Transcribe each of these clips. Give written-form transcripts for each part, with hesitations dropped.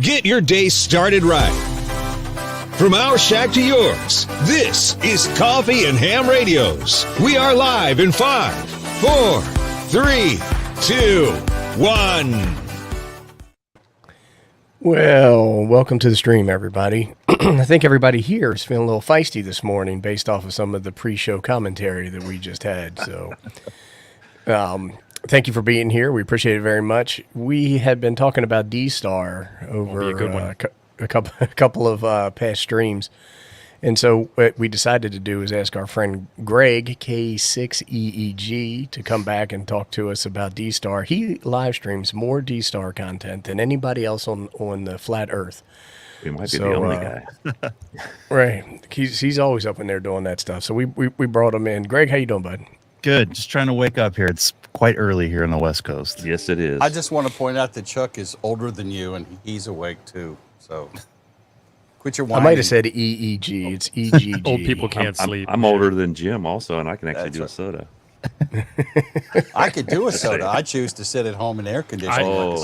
Get your day started right. From our shack to yours, this is Coffee and Ham Radios. We are live in 5, 4, 3, 2, 1. Well, welcome to the stream, everybody. I think everybody here is feeling a little feisty this morning based off of some of the pre-show commentary that we just had. So, thank you for being here. We appreciate it very much. We had been talking about D-Star over a couple of past streams. And so what we decided to do is ask our friend Greg, K6EEG, to come back and talk to us about D-Star. He live streams more D-Star content than anybody else on the flat earth. He might be the only guy. Right. He's always up in there doing that stuff. So we brought him in. Greg, how you doing, bud? Good. Just trying to wake up here. It's quite early here on the West Coast. Yes, it is. I just want to point out that Chuck is older than you, and he's awake too. So quit your whining. I might have said EEG. It's EGG. Old people can't sleep. I'm older than Jim also, and I can actually do a soda. I could do a soda. I choose to sit at home in air conditioning. I want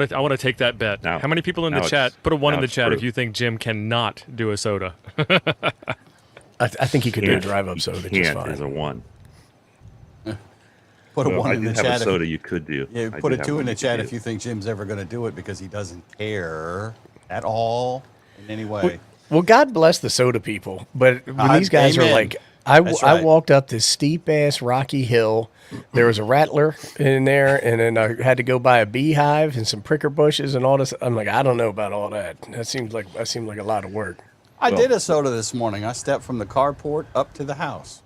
to take that bet. Now- How many people in now the chat? Put a one now in the it's chat if proof. you think Jim cannot do a soda. I think he could do a Can't. drive-up soda just Can't fine. is a one. Put a Well, one I in do the have a chat. soda you could do. Yeah, I put do a have two one in the you could chat do. if you think Jim's ever going to do it because he doesn't care at all in any way. Well, God bless the soda people, but when these guys are Amen. like, That's I right. walked up this steep ass rocky hill. There was a rattler in there, and then I had to go by a beehive and some pricker bushes and all this. I'm like, I don't know about all that. That seemed like a lot of work. I did a soda this morning. I stepped from the carport up to the house.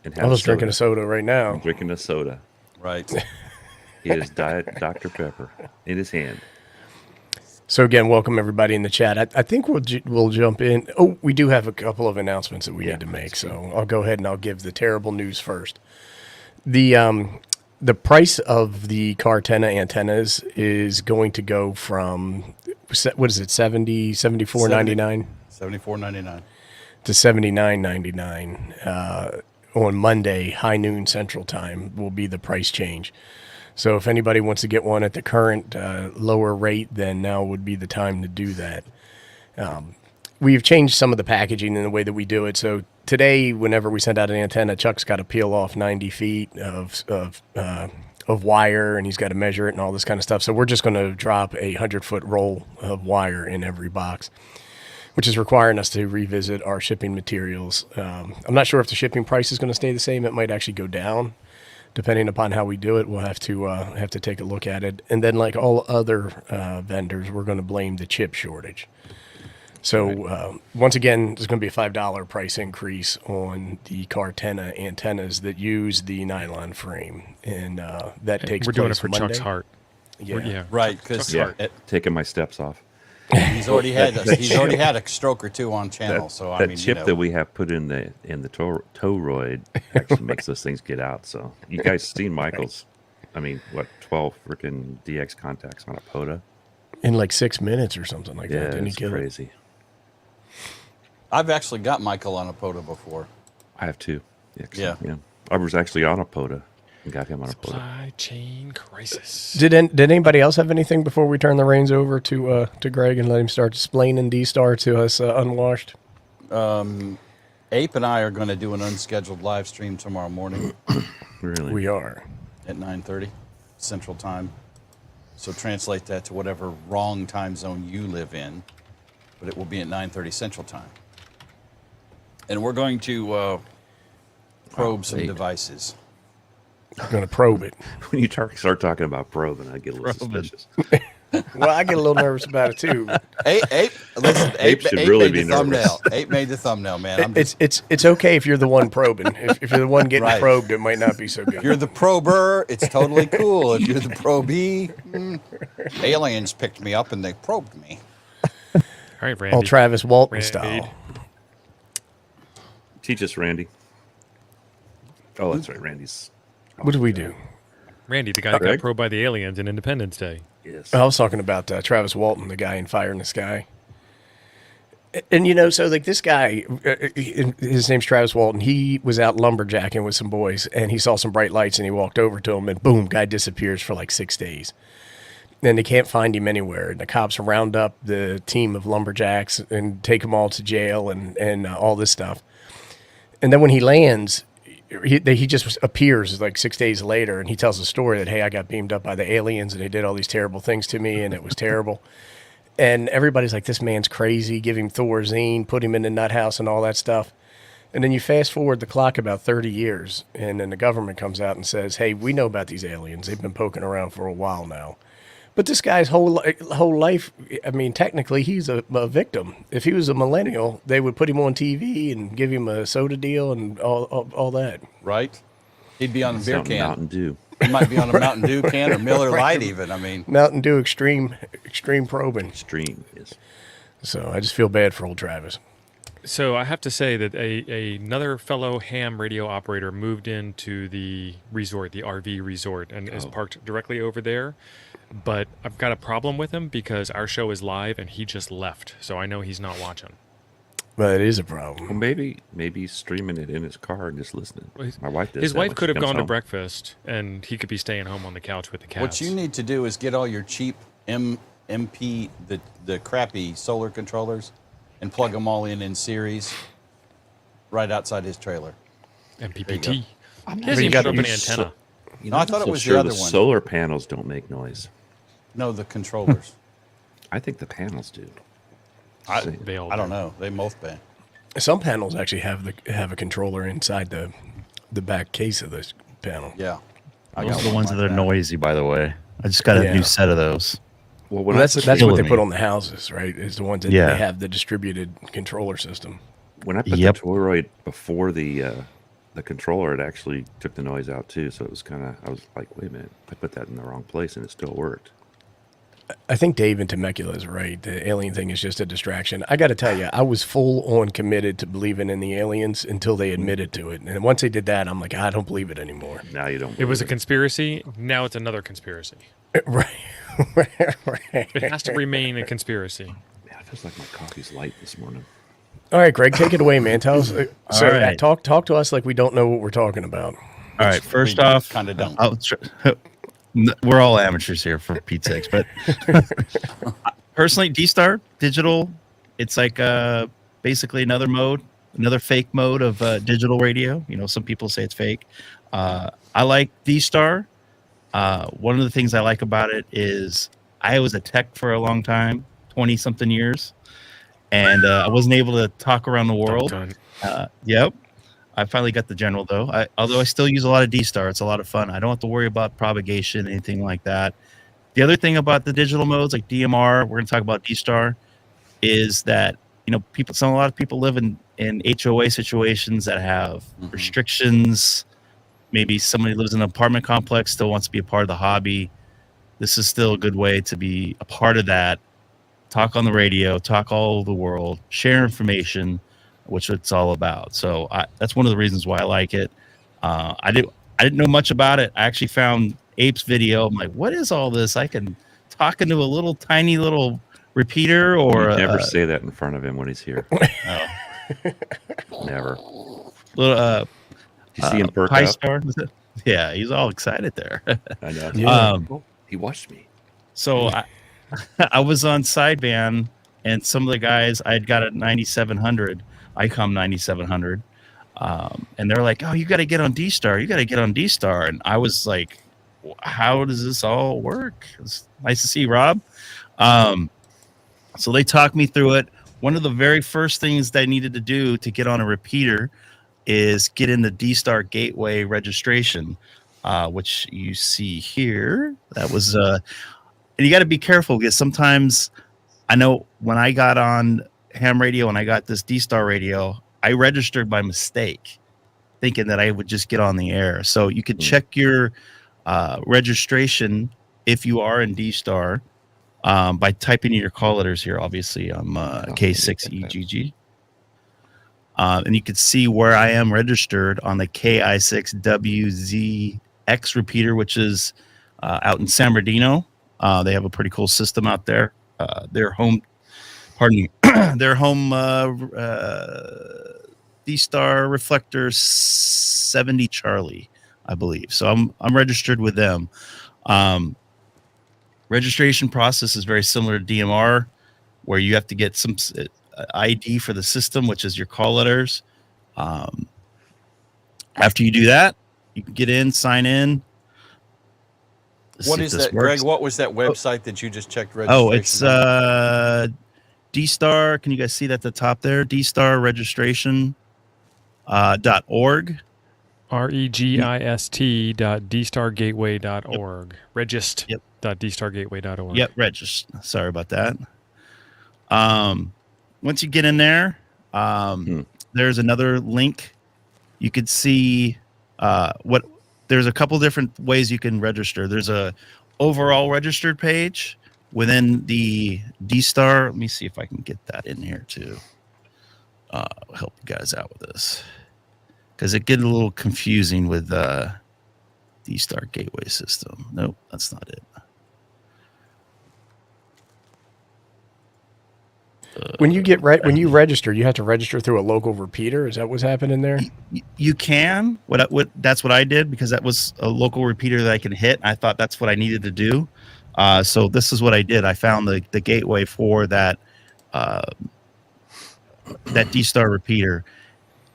And I have was drinking a soda right now. I'm drinking a soda. Right. He has Diet Dr. Pepper in his hand. So again, welcome everybody in the chat. I think we'll jump in. Oh, we do have a couple of announcements that we need to make. So I'll go ahead and I'll give the terrible news first. The price of the Cartena antennas is going to go from what is it, $74.99 $74.99. to $79.99 on Monday, high noon Central Time will be the price change. So if anybody wants to get one at the current lower rate, then now would be the time to do that. We've changed some of the packaging in the way that we do it. So today, whenever we send out an antenna, Chuck's got to peel off 90 feet of wire, and he's got to measure it and all this kind of stuff. So we're just going to drop a 100-foot roll of wire in every box, which is requiring us to revisit our shipping materials. I'm not sure if the shipping price is going to stay the same. It might actually go down. Depending upon how we do it, we'll have to take a look at it. And then, like all other vendors, we're going to blame the chip shortage. So once again, there's going to be a $5 price increase on the Cartena antennas that use the nylon frame, and that takes We're place doing it for Monday. Chuck's heart. Yeah. Right, because Taking my steps off. he's already had a stroke or two on channel. So I that mean, chip that we have put in the toroid actually makes those things get out. So you guys seen Michael's? 12 freaking DX contacts on a POTA? In like 6 minutes or something like Yeah, that. Didn't he it's kill it? crazy. I've actually got Michael on a POTA before. I have two. Yeah. I was actually on a POTA and got him on a POTA. Supply chain crisis. Did anybody else have anything before we turn the reins over to Greg and let him start explaining D-Star to us unwashed? Ape and I are going to do an unscheduled live stream tomorrow morning Really? We are. at 9:30 Central Time. So translate that to whatever wrong time zone you live in, but it will be at 9:30 Central Time. And we're going to probe some wait. devices. I'm going to probe it. When you start talking about probing, I get a little suspicious. Well, I get a little nervous about it too. Ape, listen, Ape should really made be the nervous. thumbnail. Ape made the thumbnail, man. I'm just, It's okay if you're the one probing. If you're the one getting Right. probed, it might not be so good. if you're the prober, it's totally cool. If you're the probee, aliens picked me up and they probed me. All right, Randy. All Travis Walton Randy. style. Teach us, Randy. Oh, that's right. Randy's. What did we do? Randy, the guy that Greg? got probed by the aliens in Independence Day. Yes. I was talking about Travis Walton, the guy in Fire in the Sky. And, so like this guy, his name's Travis Walton. He was out lumberjacking with some boys, and he saw some bright lights, and he walked over to him, and boom, guy disappears for like 6 days. and they can't find him anywhere. And the cops round up the team of lumberjacks and take them all to jail and all this stuff. And then when he lands, he just appears like 6 days later, and he tells a story that, hey, I got beamed up by the aliens, and they did all these terrible things to me, and it was terrible. And everybody's like, this man's crazy. Give him Thorazine, put him in the nut house and all that stuff. And then you fast forward the clock about 30 years, and then the government comes out and says, hey, we know about these aliens. They've been poking around for a while now. But this guy's whole life, I mean, technically, he's a victim. If he was a millennial, they would put him on TV and give him a soda deal and all that. Right? He'd be on a beer can. Mountain Dew. He might be on a Mountain Dew can or Miller Lite even. I mean, Mountain Dew extreme probing. Extreme is. So I just feel bad for old Travis. So I have to say that another fellow ham radio operator moved into the resort, the RV resort, and is parked directly over there. But I've got a problem with him because our show is live and he just left. So I know he's not watching. But it is a Well, problem. maybe he's streaming it in his car and just listening. My wife does. His that wife when could she have comes gone to home. breakfast and he could be staying home on the couch with the cats. what you need to do is get all your cheap MP, the crappy solar controllers, and plug them all in series right outside his trailer. MPPT. There He you hasn't you even gotta put up an use antenna. You No, I I'm thought it so was the sure other one. Solar panels don't make noise. No, the controllers. I think the panels do. They all I don't do. know. They both ban. Some panels actually have a controller inside the back case of this panel. Yeah. I Those are the one ones like that are noisy, by the way. I just got a Yeah. new set of those. Well, Well, when that's I put, what killing they me. put on the houses, right? Is the ones that Yeah. they have the distributed controller system. when I put Yep. the Toroid before the controller, it actually took the noise out too. So it was kind of, I was like, wait a minute, I put that in the wrong place and it still worked. I think Dave and Temecula is right. The alien thing is just a distraction. I got to tell you, I was full on committed to believing in the aliens until they admitted to it. And once they did that, I'm like, I don't believe it anymore. Now you don't. It was a believe conspiracy. Now it's another conspiracy. Right. It has to remain a conspiracy. Man, it feels like my coffee's light this morning. All right, Greg, take it away, man. Tell us. So right. talk to us like we don't know what we're talking about. All right, first off, kind of don't. we're all amateurs here for Pete's sakes, but personally, D-Star Digital, it's like basically another fake mode of digital radio. You know, some people say it's fake. I like D-Star. One of the things I like about it is I was a tech for a long time, 20-something years, and I wasn't able to talk around the world. Dun. Yep. I finally got the general though. Although I still use a lot of D-Star, it's a lot of fun. I don't have to worry about propagation, anything like that. The other thing about the digital modes like DMR, we're going to talk about D-Star, is that a lot of people live in HOA situations that have restrictions. Maybe somebody lives in an apartment complex, still wants to be a part of the hobby. This is still a good way to be a part of that. Talk on the radio, talk all over the world, share information, which it's all about. So that's one of the reasons why I like it. I didn't know much about it. I actually found Ape's video. I'm like, what is all this? I can talk into a little tiny little repeater or You never say that in front of him when he's here. Never. little Did you see him perk Pi up? Star. Yeah, he's all excited there. I know. Yeah. He watched me. So I was on sideband, and some of the guys, I had got a 9700, ICOM 9700, and they're like, "Oh, you got to get on D-Star. You got to get on D-Star." And I was like, "How does this all work?" It's nice to see you, Rob. So they talked me through it. One of the very first things that I needed to do to get on a repeater is get in the D-Star Gateway registration, which you see here. That was and you got to be careful because sometimes I know when I got on ham radio and I got this D-Star radio, I registered by mistake, thinking that I would just get on the air. So you could check your registration if you are in D-Star by typing in your call letters here. Obviously, I'm K6EGG. And you can see where I am registered on the KI6WZX repeater, which is out in San Bernardino. They have a pretty cool system out there. Their home D-Star Reflector 70 Charlie, I believe. So I'm registered with them. Registration process is very similar to DMR, where you have to get some ID for the system, which is your call letters. After you do that, you can get in, sign in. What is that, Greg? What was that website that you just checked registration? Oh, it's DStar. Can you guys see that at the top there? DStarregistration.org. regist.dstargateway.org. Regist.dstargateway.org. Yep, regist. Sorry about that. Once you get in there, there's another link. You could see there's a couple different ways you can register. There's a overall registered page within the DStar. Let me see if I can get that in here too. Help you guys out with this, because it gets a little confusing with DStar gateway system. Nope, that's not it. When you register, you have to register through a local repeater. Is that what's happening there? You can. That's what I did, because that was a local repeater that I can hit. I thought that's what I needed to do. So this is what I did. I found the gateway for that DStar repeater.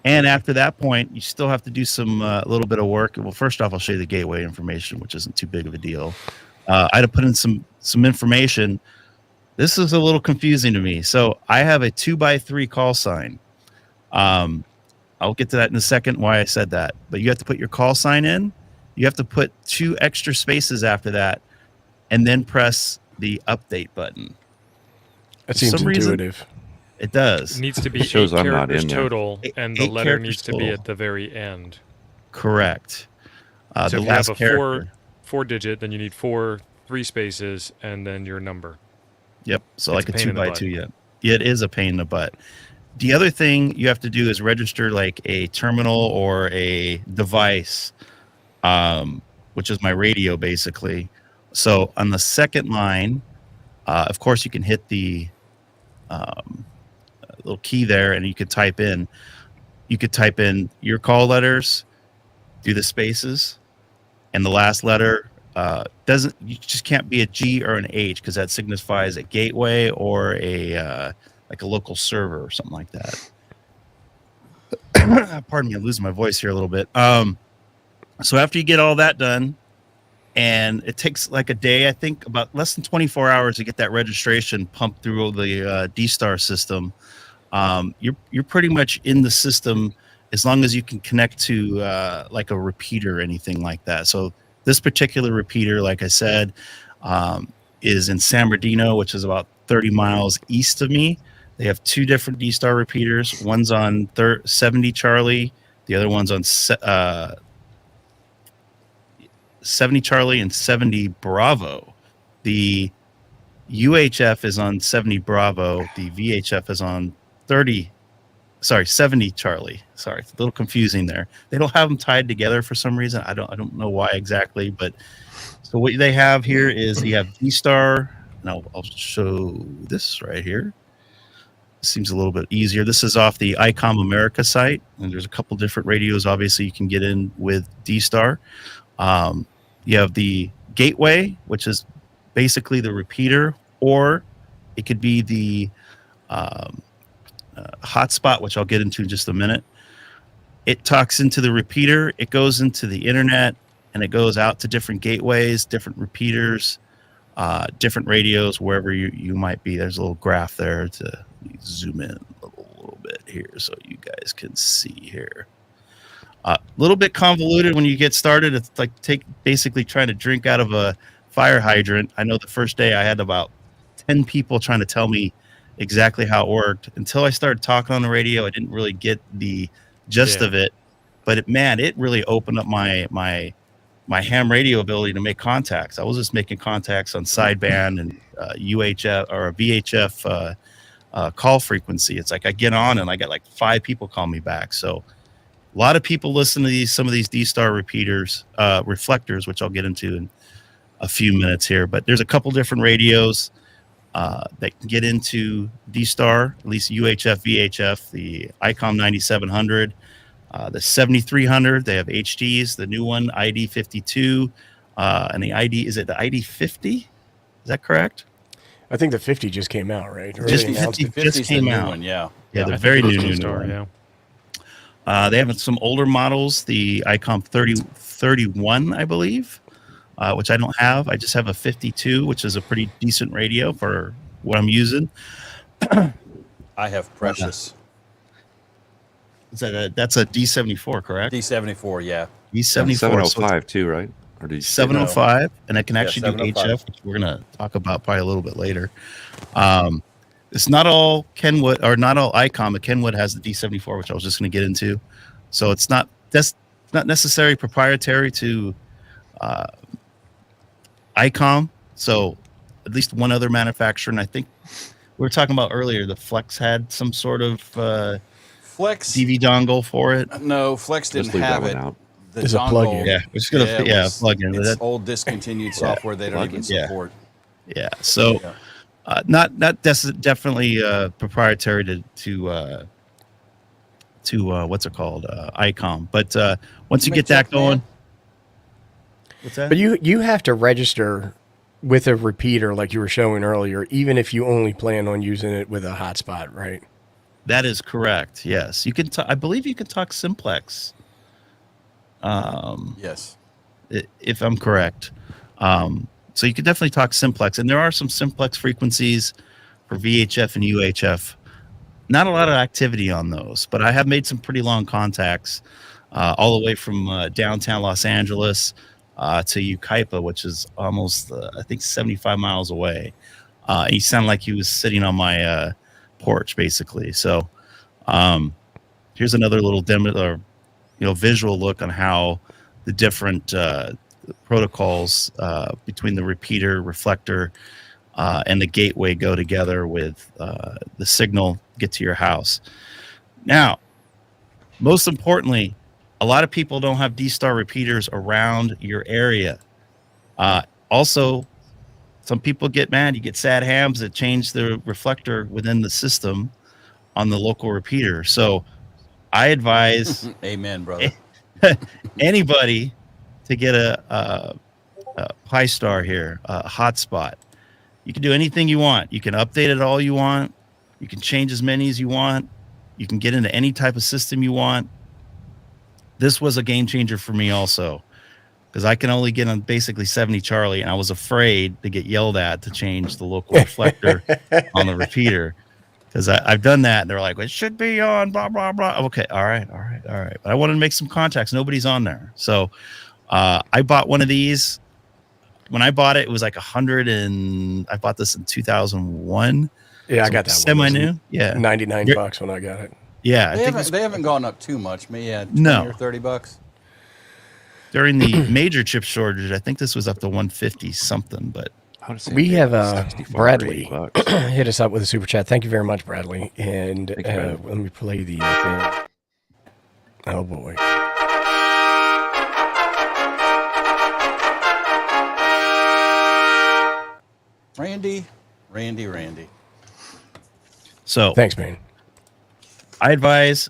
And after that point, you still have to do some little bit of work. Well, first off, I'll show you the gateway information, which isn't too big of a deal. I had to put in some information. This is a little confusing to me. So I have a 2x3 call sign. I'll get to that in a second, why I said that. But you have to put your call sign in. You have to put 2 extra spaces after that, and then press the update button. That seems intuitive. It does. It needs to be It shows 8 I'm not characters in there. total, and the Eight letter characters needs to be total. at the very end. Correct. So The if you have last a character. four digit, then you need 3 spaces, and then your number. Yep. So It's like a a pain in the 2x2. Yeah, it is a pain in the butt. The other thing you have to do is register like a terminal or a device, which is my radio basically. So on the second line, of course, you can hit the little key there, and you could type in. You could type in your call letters, do the spaces, and the last letter. You just can't be a G or an H, because that signifies a gateway or a like a local server or something like that. Pardon me, I'm losing my voice here a little bit. So after you get all that done, and it takes like a day, I think about less than 24 hours to get that registration pumped through the DStar system. You're pretty much in the system as long as you can connect to like a repeater or anything like that. So this particular repeater, like I said, is in San Bernardino, which is about 30 miles east of me. They have 2 different DStar repeaters. One's on 70 Charlie. The other one's on 70 Charlie and 70 Bravo. The UHF is on 70 Bravo. The VHF is on 70 Charlie. Sorry, it's a little confusing there. They don't have them tied together for some reason. I don't know why exactly, but so what they have here is you have DStar. Now I'll show this right here. Seems a little bit easier. This is off the ICOM America site, and there's a couple different radios. Obviously, you can get in with DStar. You have the gateway, which is basically the repeater, or it could be the hotspot, which I'll get into in just a minute. It talks into the repeater, it goes into the internet, and it goes out to different gateways, different repeaters, different radios, wherever you might be. There's a little graph there to zoom in a little bit here so you guys can see here. A little bit convoluted when you get started. It's like basically trying to drink out of a fire hydrant. I know the first day I had about 10 people trying to tell me exactly how it worked. Until I started talking on the radio, I didn't really get the gist of it. But it really opened up my ham radio ability to make contacts. I was just making contacts on sideband and UHF or VHF call frequency. It's like I get on and I got like 5 people call me back. So a lot of people listen to some of these DStar repeaters, reflectors, which I'll get into in a few minutes here. But there's a couple different radios that can get into DStar, at least UHF, VHF, the ICOM 9700, the 7300. They have HDs, the new one, ID 52, and the ID, is it the ID 50? Is that correct? I think the 50 just came out, right? Or Just they announced 50 it. just 50's the came new out. one, yeah. Yeah, I they're think very it was new. Star, New. yeah. They have some older models, the ICOM 3031, I believe, which I don't have. I just have a 52, which is a pretty decent radio for what I'm using. I have Precious. That's a D74, correct? D74, yeah. D74. 705 too, right? Or did you say 705, and it can Yeah, actually do 705. HF, which we're going to talk about probably a little bit later. It's not all Kenwood or not all ICOM, but Kenwood has the D74, which I was just going to get into. So that's not necessarily proprietary to ICOM. So at least one other manufacturer, and I think we were talking about earlier, the Flex had some sort of Flex. DV dongle for it. No, Flex didn't Just leave have that it. one out. The It's a plug-in. Yeah, we're just gonna it was- plug in. It's old discontinued software they don't even Yeah. support. Yeah, so Yeah. definitely proprietary to what's it called, ICOM. But once you Make get that check, man. going, what's that? But you have to register with a repeater like you were showing earlier, even if you only plan on using it with a hotspot, right? That is correct. Yes, you can. I believe you can talk simplex. Yes. If I'm correct. So you can definitely talk simplex, and there are some simplex frequencies for VHF and UHF. Not a lot of activity on those, but I have made some pretty long contacts all the way from downtown Los Angeles to Yucaipa, which is almost, I think, 75 miles away. He sounded like he was sitting on my porch, basically. So here's another little demo, or visual look on how the different protocols between the repeater, reflector, and the gateway go together with the signal get to your house. Now, most importantly, a lot of people don't have D-Star repeaters around your area. Also, some people get mad. You get sad hams that change the reflector within the system on the local repeater. So I advise Amen, brother. anybody to get a Pi-Star here, a hotspot. You can do anything you want. You can update it all you want. You can change as many as you want. You can get into any type of system you want. This was a game changer for me also, because I can only get on basically 70 Charlie, and I was afraid to get yelled at to change the local reflector on the repeater, because I've done that, and they're like, it should be on, blah, blah, blah. Okay, all right. But I wanted to make some contacts. Nobody's on there. So I bought one of these. When I bought it, it was like 100, and I bought this in 2001. Yeah, I So got that semi-new. Yeah, $99 when I got it. yeah. I They think haven't gone up too much. Maybe 20 No. or $30. during the major chip shortage, I think this was up to 150 something. But I would say We maybe have 65 or Bradley $80. hit us up with a super chat. Thank you very much, Bradley. And Thank you, Bradley. let me play the. Oh boy. Randy. so Thanks, man. I advise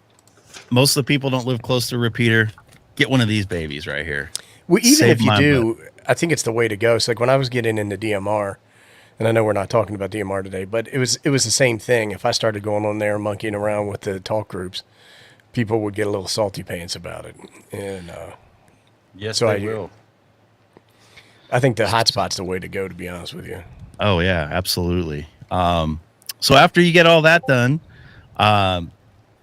most of the people don't live close to a repeater. Get one of these babies right here. Well, even Save if you my do, I think it's the way to go. So, like when I was getting into DMR, and I know we're not talking about DMR today, but it was the same thing. If I started going on there monkeying around with the talk groups, people would get a little salty pants about it. And Yes, So they I- will. I think the hotspot's the way to go, to be honest with you. Oh yeah, absolutely. So after you get all that done,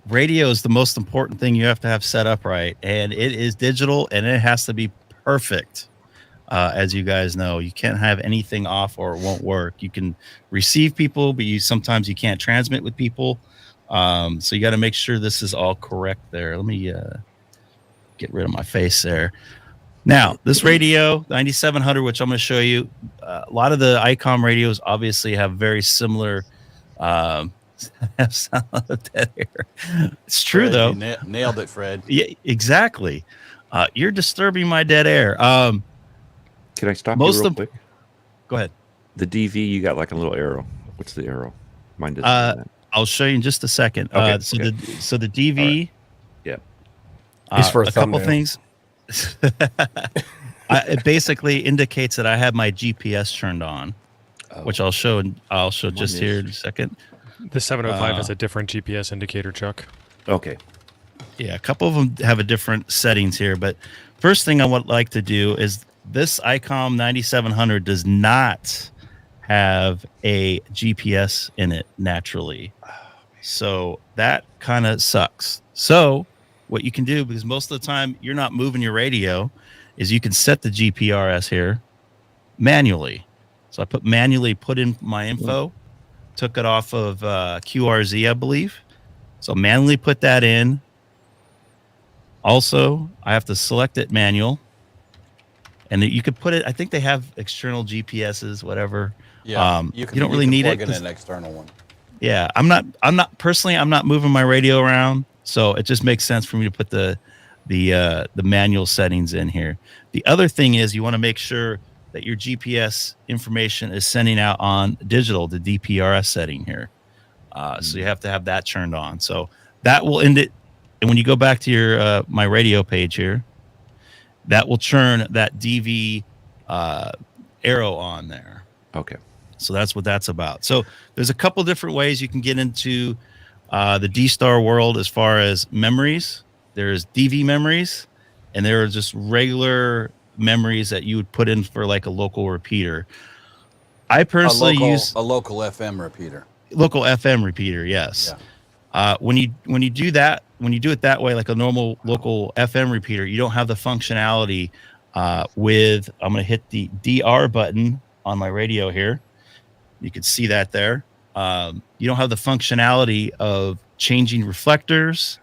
radio is the most important thing you have to have set up right, and it is digital, and it has to be perfect. As you guys know, you can't have anything off or it won't work. You can receive people, but sometimes you can't transmit with people. So you got to make sure this is all correct there. Let me get rid of my face there. Now, this radio, 9700, which I'm going to show you, a lot of the ICOM radios obviously have very similar sound of dead air. It's true, Fred, though. you nailed it, Fred. Yeah, exactly. You're disturbing my dead air. Can I stop Most you real of- quick? Go ahead. The DV, you got like a little arrow. What's the arrow? Mine doesn't have that. I'll show you in just a second. Okay, So okay. the DV, Yeah. It's for a couple thumbnail. things. It basically indicates that I have my GPS turned on. which I'll show just is- here in a second. The 705 has a different GPS indicator, Chuck. Okay. Yeah, a couple of them have a different settings here, but first thing I would like to do is this ICOM 9700 does not have a GPS in it naturally. So that kind of sucks. So what you can do, because most of the time you're not moving your radio, is you can set the GPRS here manually. So I put in my info, took it off of QRZ, I believe. So manually put that in. Also, I have to select it manual. And you could put it, I think they have external GPSs, whatever. Yeah, you don't really need it. Plug in an external one. Yeah, I'm not moving my radio around, so it just makes sense for me to put the manual settings in here. The other thing is you want to make sure that your GPS information is sending out on digital, the DPRS setting here. So you have to have that turned on. So that will end it. And when you go back to your my radio page here, that will turn that DV arrow on there. Okay. So that's what that's about. So there's a couple different ways you can get into the D-Star world as far as memories. There's DV memories, and there are just regular memories that you would put in for like a local repeater. I personally use a local FM repeater. Local FM repeater, yes. Yeah. When you do that, when you do it that way, like a normal local FM repeater, you don't have the functionality with. I'm going to hit the DR button on my radio here. You can see that there. You don't have the functionality of changing reflectors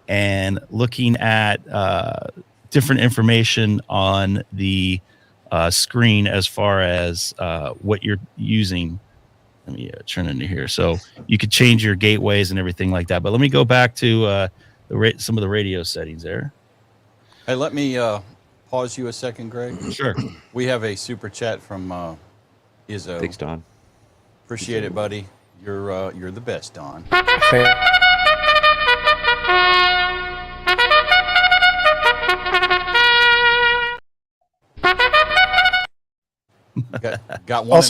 and looking at different information on the screen as far as what you're using. Let me turn into here. So you could change your gateways and everything like that. But let me go back to some of the radio settings there. Hey, let me pause you a second, Greg. Sure. We have a super chat from Izzo. Thanks, Don. Appreciate it, buddy. You're the best, Don. Got one.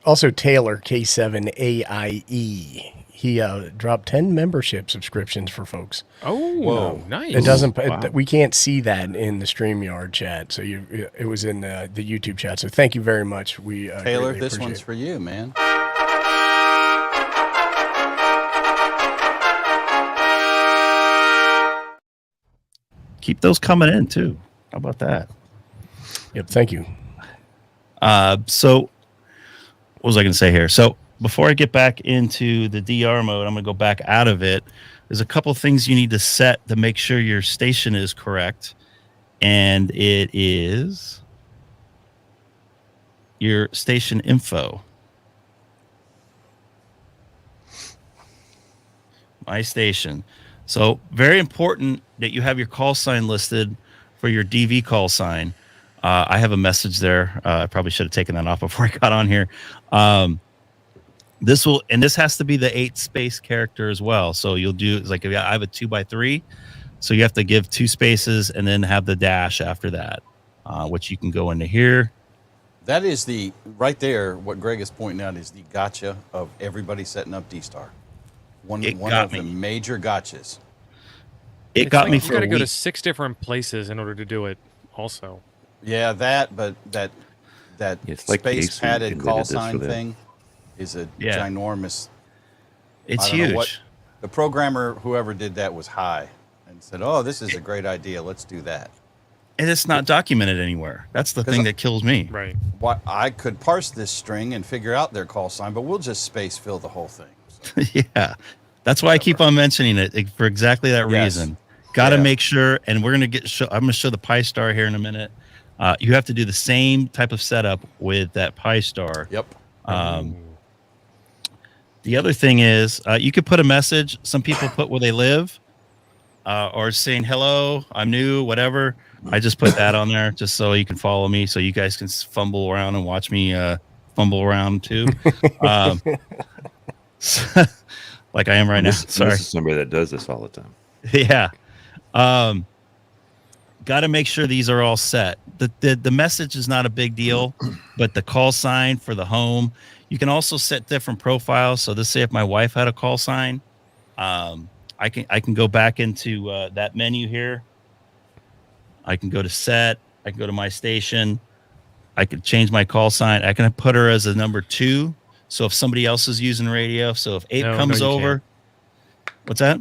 Also Taylor K7AIE. He dropped 10 membership subscriptions for folks. Oh, whoa, nice. It doesn't. We can't see that in the StreamYard chat. So it was in the YouTube chat. So thank you very much. We Taylor, greatly this appreciate one's it. for you, man. Keep those coming in too. How about that? Yep. Thank you. So what was I going to say here? So before I get back into the DR mode, I'm going to go back out of it. There's a couple things you need to set to make sure your station is correct. And it is your station info. My station. So very important that you have your call sign listed for your DV call sign. I have a message there. I probably should have taken that off before I got on here. This has to be the 8-space character as well. So you'll do, it's like if I have a 2x3, so you have to give 2 spaces and then have the dash after that, which you can go into here. That is right there. What Greg is pointing out is the gotcha of everybody setting up D-Star. One of the major gotchas. It got me you for got to a go to week. 6 different places in order to do it. Also, Yeah, but that It's like space Yasu padded invented call this for sign them. thing is a Yeah. ginormous. It's I don't know huge. what- the programmer, whoever did that, was high and said, "Oh, this is a great idea. Let's do that." And it's not documented anywhere. That's the thing that kills me. right. What I could parse this string and figure out their call sign, but we'll just space fill the whole thing. So, Yeah. That's why I keep on mentioning it for exactly that Yes. reason. Got to Yeah. make sure, and we're going to I'm going to show the Pi Star here in a minute. You have to do the same type of setup with that Pi Star. yep. The other thing is you could put a message. Some people put where they live or saying, hello, I'm new, whatever. I just put that on there just so you can follow me, so you guys can fumble around and watch me fumble around too. Like I am right now. Sorry. This is somebody that does this all the time. Yeah. got to make sure these are all set. The message is not a big deal, but the call sign for the home, you can also set different profiles. So let's say if my wife had a call sign, I can go back into that menu here. I can go to set. I can go to my station. I can change my call sign. I can put her as a number 2. So if somebody else is using radio, so if Ape comes over, what's that?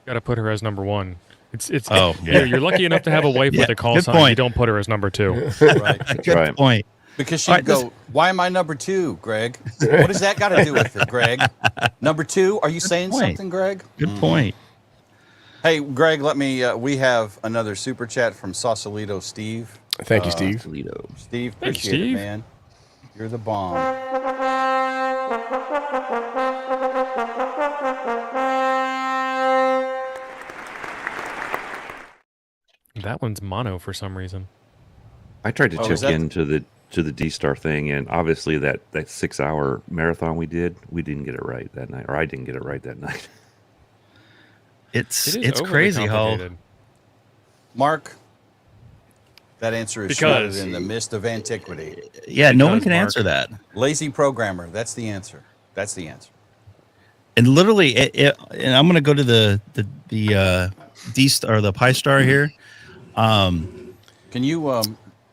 Got to put her as number 1. It's Oh, yeah. you're lucky enough to have a wife with a call good sign. point. You don't put her as number 2. Right. Good right. point. Because she'd All right, go, why am I number 2, Greg? What does that got to do with it, Greg? Number 2? Are you saying point. something, Greg? Good point. Hey, Greg, let me, we have another super chat from Sausalito Steve. Thank you, Steve. Toledo. Steve, Thank you, appreciate it, Steve. man. You're the bomb. That one's mono for some reason. I tried to Oh, is check that- into the D-Star thing, and obviously that 6-hour marathon we didn't get it right that night, or I didn't get it right that night. It's It is overly crazy how complicated. Mark, that answer is Because- shrouded in the mist of antiquity. no one Because, can Mark- answer that. Lazy programmer, that's the answer. That's the answer. And literally, and I'm going to go to the D-Star or the Pi Star here. Can you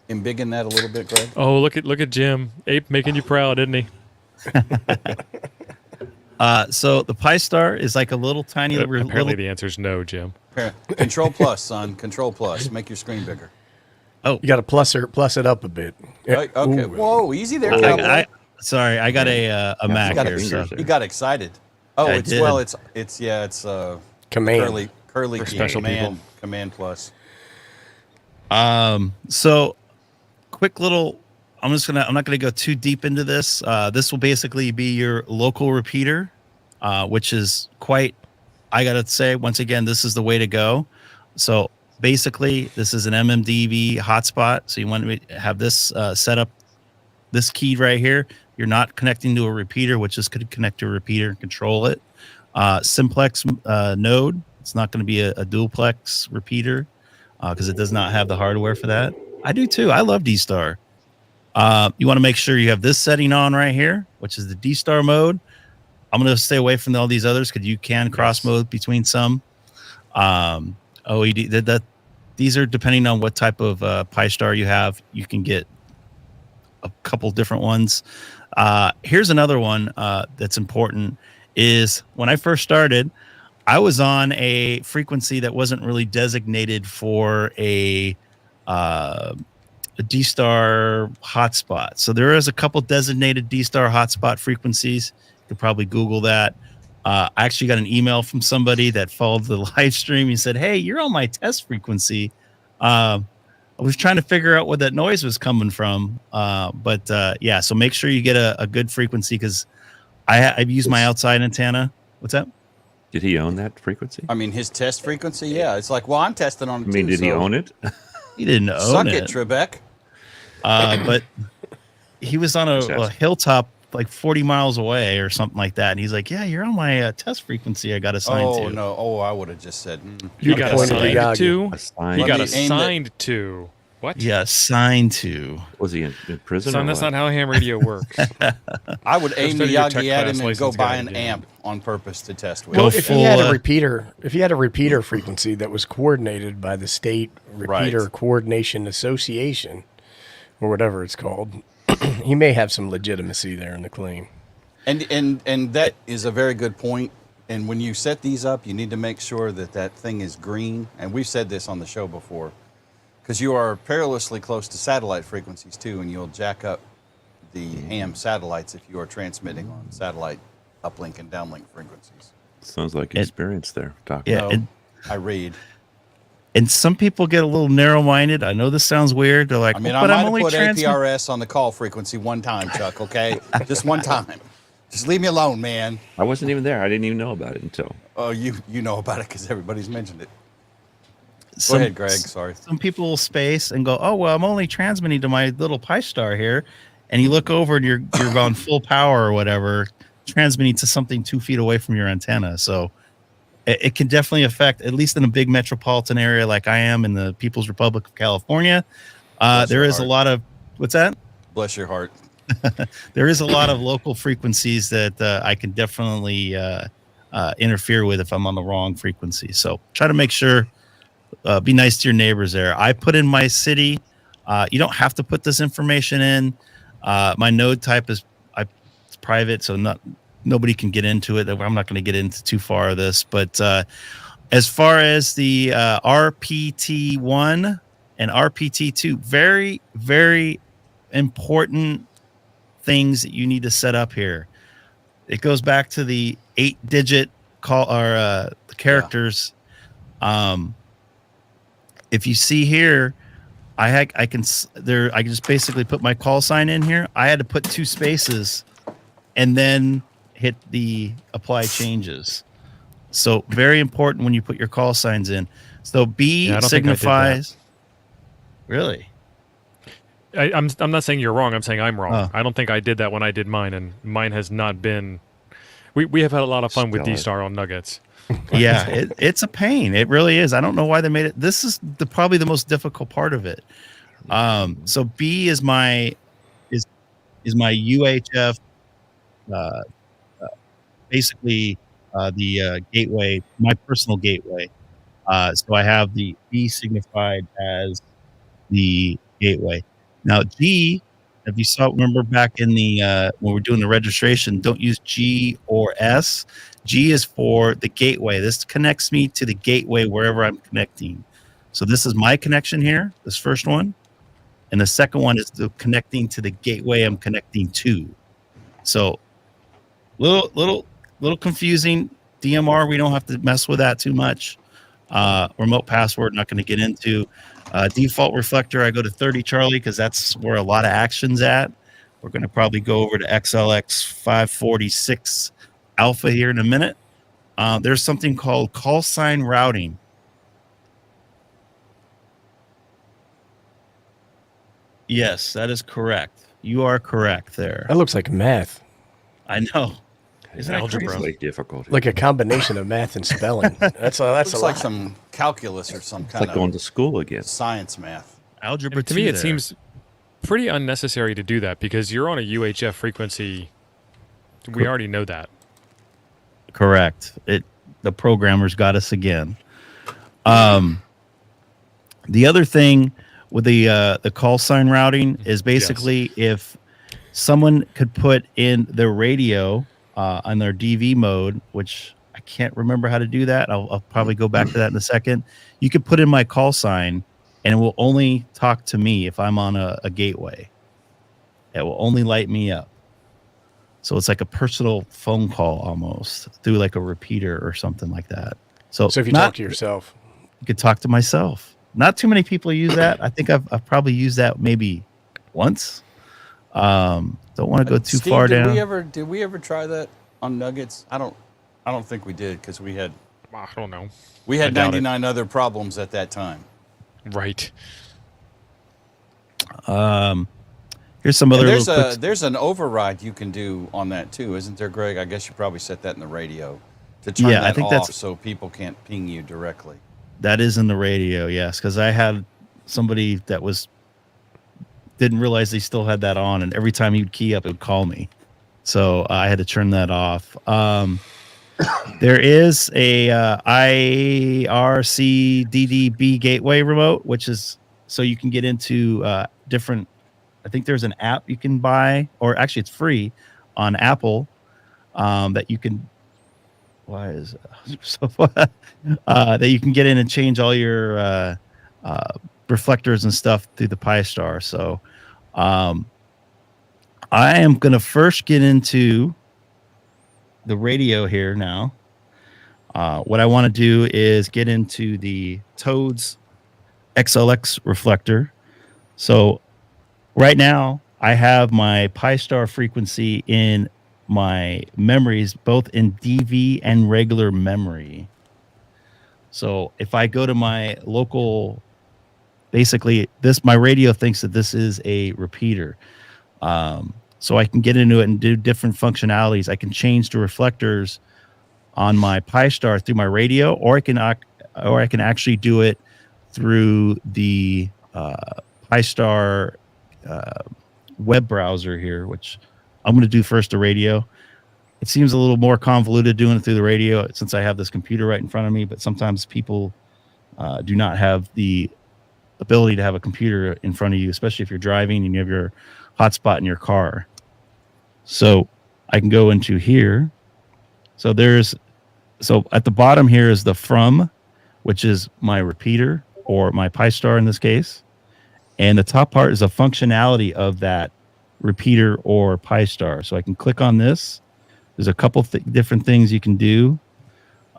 embiggen that a little bit, Greg? Oh, look at Jim. Ape making you proud, isn't he? So the Pi Star is like a little tiny Apparently little. the answer is no, Jim. Control plus, son. Control plus. Make your screen bigger. You got to plus it up a bit. Right, okay. Ooh. Whoa, easy there, cowboy. Sorry, I got a Mac got here. it. So. Fingers. You got excited. Oh, I it's did. well, it's Command. curly For key. special Command plus. So quick little. I'm not gonna go too deep into this. This will basically be your local repeater, which is quite. I gotta say once again, this is the way to go. So basically, this is an MMDV hotspot. So you want to have this set up, this key right here. You're not connecting to a repeater, which is could connect to a repeater and control it. Simplex node. It's not going to be a dualplex repeater because it does not have the hardware for that. I do too. I love D-Star. You want to make sure you have this setting on right here, which is the D-Star mode. I'm going to stay away from all these others because you can cross mode between some. OED. These are depending on what type of Pi Star you have. You can get a couple different ones. Here's another one that's important is when I first started, I was on a frequency that wasn't really designated for a D-Star hotspot. So there is a couple designated D-Star hotspot frequencies. You could probably Google that. I actually got an email from somebody that followed the live stream. He said, "Hey, you're on my test frequency." I was trying to figure out where that noise was coming from. Yeah, so make sure you get a good frequency because I've used my outside antenna. What's that? Did he own that frequency? I mean, his test frequency. Yeah, it's like, well, I'm testing on it I mean, too, did he so own it? He didn't own Suck it. it, Trebek. But he was on a Yes. hilltop like 40 miles away or something like that. And he's like, "Yeah, you're on my test frequency. I got assigned Oh to." no! Oh, I would have just said. You You got pointed to assigned Yagi. to. Assigned. You got Let me aim assigned to. What? Yeah, assigned to. Was he in prison? Son, or that's what? not how ham radio works. I would aim the study your tech Yagi at class him and go license buy guide, an yeah. amp on purpose to test with. Go Well, full, if you had a repeater frequency that was coordinated by the state repeater Right. coordination association or whatever it's called, he may have some legitimacy there in the claim. And that is a very good point. And when you set these up, you need to make sure that that thing is green. And we've said this on the show before, because you are perilously close to satellite frequencies too, and you'll jack up the ham satellites if you are transmitting on satellite uplink and downlink frequencies. Sounds like It- experience there, Doc. Yeah, So, and, I read. and some people get a little narrow-minded. I know this sounds weird. They're like, I mean, "Well, I but I'm might have only put transmitting." APRS on the call frequency one time, Chuck. Okay, just one time. Just leave me alone, man. I wasn't even there. I didn't even know about it until. Oh, you know about it because everybody's mentioned it. Go Some- ahead, Greg. Sorry. Some people will space and go, "Oh, well, I'm only transmitting to my little Pi Star here," and you look over and you're on full power or whatever, transmitting to something 2 feet away from your antenna. So it can definitely affect, at least in a big metropolitan area like I am in the People's Republic of California. There is a lot of, what's that? Bless your heart. There is a lot of local frequencies that I can definitely interfere with if I'm on the wrong frequency. So try to make sure, be nice to your neighbors there. I put in my city. You don't have to put this information in. My node type is it's private, so nobody can get into it. I'm not going to get into too far of this, but as far as the RPT1 and RPT2, very, very important things that you need to set up here. It goes back to the 8-digit call or the characters. If you see here, I can just basically put my call sign in here. I had to put 2 spaces and then hit the apply changes. So very important when you put your call signs in. So B signifies. Really? I'm not saying you're wrong. I'm saying I'm wrong. Oh. I don't think I did that when I did mine, and mine has not been. We have had a lot of fun with D-Star on Nuggets. Yeah, it's a pain. It really is. I don't know why they made it. This is probably the most difficult part of it. So B is my UHF, basically the gateway, my personal gateway. So I have the B signified as the gateway. Now G, if you remember back in the when we're doing the registration, don't use G or S. G is for the gateway. This connects me to the gateway wherever I'm connecting. So this is my connection here, this first one. And the second one is connecting to the gateway I'm connecting to. So little confusing. DMR, we don't have to mess with that too much. Remote password, not going to get into. Default reflector, I go to 30 Charlie because that's where a lot of action's at. We're going to probably go over to XLX 546 Alpha here in a minute. There's something called call sign routing. Yes, that is correct. You are correct there. That looks like math, I know. Isn't that Algebra. crazy? It's like difficult. like a combination of math and spelling. That's Looks a like lot. some calculus or some It's kind like going of to school again. science math. Algebra To 2 me, it there. seems pretty unnecessary to do that because you're on a UHF frequency. We already know that. Correct. The programmers got us again. The other thing with the call sign routing is basically if someone could put in their radio on their DV mode, which I can't remember how to do that. I'll probably go back to that in a second. You could put in my call sign and it will only talk to me if I'm on a gateway. It will only light me up. So it's like a personal phone call almost through like a repeater or something like that. So So if you talk to yourself, you could talk to myself. Not too many people use that. I think I've probably used that maybe once. Don't want to go too Steve, far did down. Did we ever try that on Nuggets? I don't think we did because we had I don't know. We had I doubt it. 99 other problems at that time. Right. Here's some other And little quick. there's an override you can do on that too, isn't there, Greg? I guess you probably set that in the radio to turn Yeah, I that think off that's- so people can't ping you directly. That is in the radio, yes, because I had somebody that didn't realize they still had that on, and every time he would key up, it would call me. So I had to turn that off. There is a IRC-DDB gateway remote, which is so you can get into different. I think there's an app you can buy, or actually it's free on Apple that you can. Why is it so that you can get in and change all your reflectors and stuff through the Pi-Star. So I am going to first get into the radio here now. What I want to do is get into the Toads XLX reflector. So right now I have my Pi-Star frequency in my memories, both in DV and regular memory. So if I go to my local, basically my radio thinks that this is a repeater. So I can get into it and do different functionalities. I can change the reflectors on my Pi-Star through my radio, or I can actually do it through the Pi-Star web browser here, which I'm going to do first the radio. It seems a little more convoluted doing it through the radio since I have this computer right in front of me, but sometimes people do not have the ability to have a computer in front of you, especially if you're driving and you have your hotspot in your car. So I can go into here. So at the bottom here is the from, which is my repeater or my Pi-Star in this case. And the top part is a functionality of that repeater or Pi-Star. So I can click on this. There's a couple different things you can do.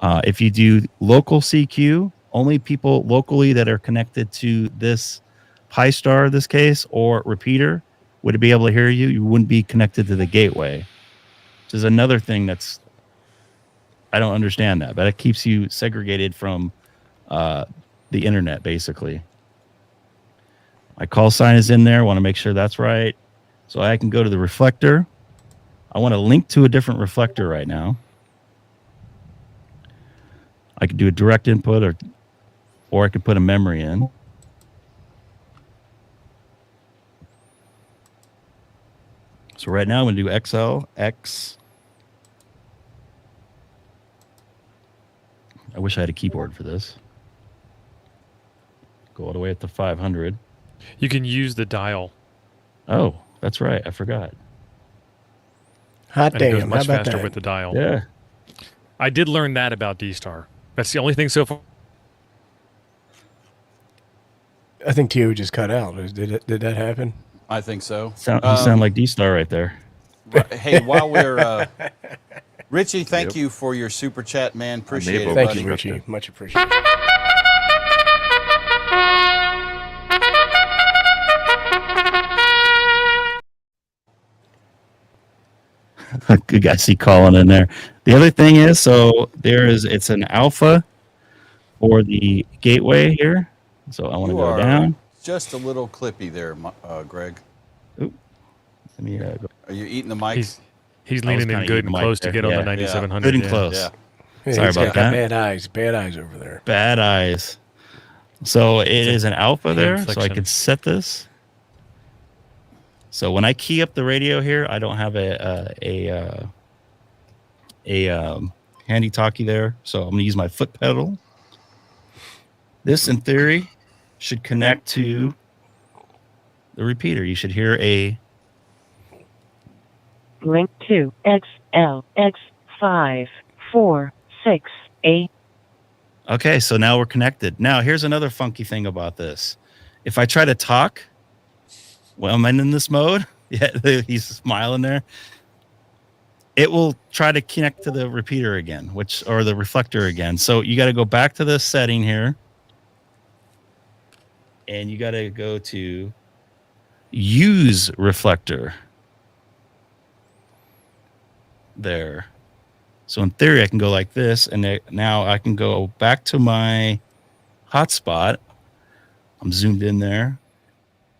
If you do local CQ, only people locally that are connected to this Pi-Star in this case or repeater would be able to hear you. You wouldn't be connected to the gateway, which is another thing I don't understand that, but it keeps you segregated from the internet, basically. My call sign is in there. I want to make sure that's right. So I can go to the reflector. I want to link to a different reflector right now. I could do a direct input or I could put a memory in. So right now I'm going to do XLX. I wish I had a keyboard for this. Go all the way up to 500. You can use the dial. Oh, that's right. I forgot. Hot And it goes damn! How much about faster that? with the dial. Yeah. I did learn that about D-Star. That's the only thing so far. I think Tio just cut out. Did that happen? I think so. You sound like D-Star right there. Hey, while we're Richie, thank you for your super chat, man. Appreciate it, Thank buddy. you, Richie. Much appreciated. Good guy, see calling in there. The other thing is, it's an alpha for the gateway here. So I want to You go are down. just a little clippy there, Greg. Let me go. Are you eating the mic? He's I was leaning in kinda good eating and the close mic to there. get on Yeah. the 9700. Good and close. Yeah. Hey, Sorry he's about got that. Bad eyes over there. Bad eyes. So it is an alpha hand there. So I flexion. can set this. So when I key up the radio here, I don't have a handy talkie there. So I'm going to use my foot pedal. This, in theory, should connect to the repeater. You should hear a Link to XLX5468. Okay, so now we're connected. Now, here's another funky thing about this. If I try to talk, well, am I in this mode? Yeah, he's smiling there. It will try to connect to the repeater again, or the reflector again. So you got to go back to this setting here. And you got to go to use reflector. There. So in theory, I can go like this, and now I can go back to my hotspot. I'm zoomed in there.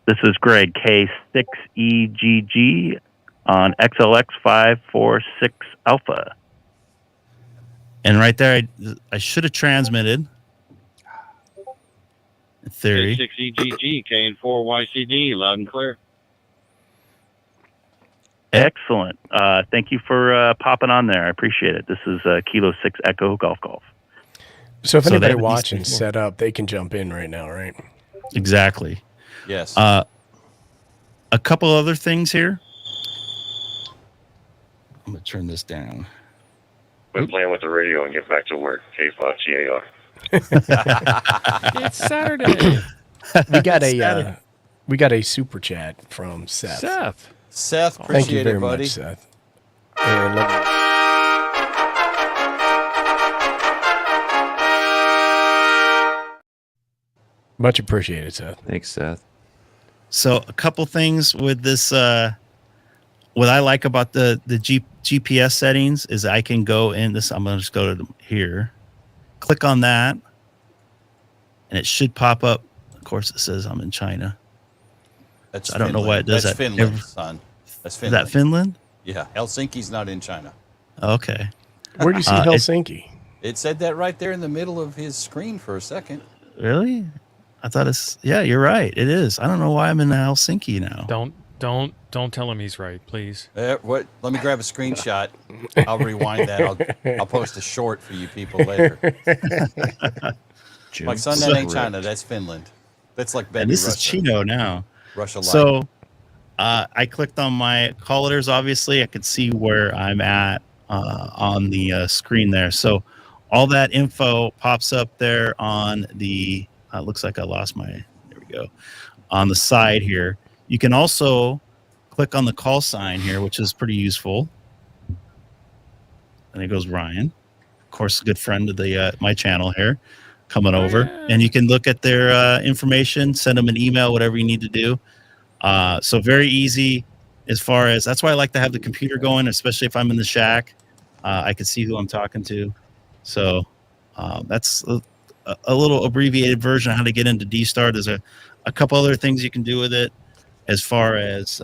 This is Greg, K6EGG on XLX546 Alpha. And right there, I should have transmitted. In theory. K6EGG, KN4YCD, loud and clear. Excellent. Thank you for popping on there. I appreciate it. This is Kilo 6 Echo Golf Golf. So if So anybody that- watching set up, they can jump in right now, right? Exactly. Yes. A couple other things here. I'm going to turn this down. Quit playing with the radio and get back to work. K5GAR. It's Saturday. We got a super chat from Seth. Seth. Seth, Thank appreciate you very it, buddy. much, Seth. And much appreciated, Seth. Thanks, Seth. So a couple things with this. What I like about the GPS settings is I can go in this. I'm going to just go to here, click on that, and it should pop up. Of course, it says I'm in China. That's I don't know why it does That's that. Finland, son. That's Is Finland. that Finland? Yeah, Helsinki's not in China. Okay. Where do you see Helsinki? It said that right there in the middle of his screen for a second. Really? I thought it's yeah. You're right. It is. I don't know why I'm in Helsinki now. Don't tell him he's right, please. What? Let me grab a screenshot. I'll rewind that. I'll post a short for you people later. My son, that ain't China. That's Finland. That's like And this Russia. is Chino now. Russia. So I clicked on my call letters. Obviously, I could see where I'm at on the screen there. So all that info pops up there on the. Looks like I lost my. There we go. On the side here, you can also click on the call sign here, which is pretty useful. And it goes Ryan, of course, a good friend of the my channel here, coming over, and you can look at their information, send them an email, whatever you need to do. So very easy as far as that's why I like to have the computer going, especially if I'm in the shack. I can see who I'm talking to. So that's a little abbreviated version of how to get into D-Star. There's a couple other things you can do with it as far as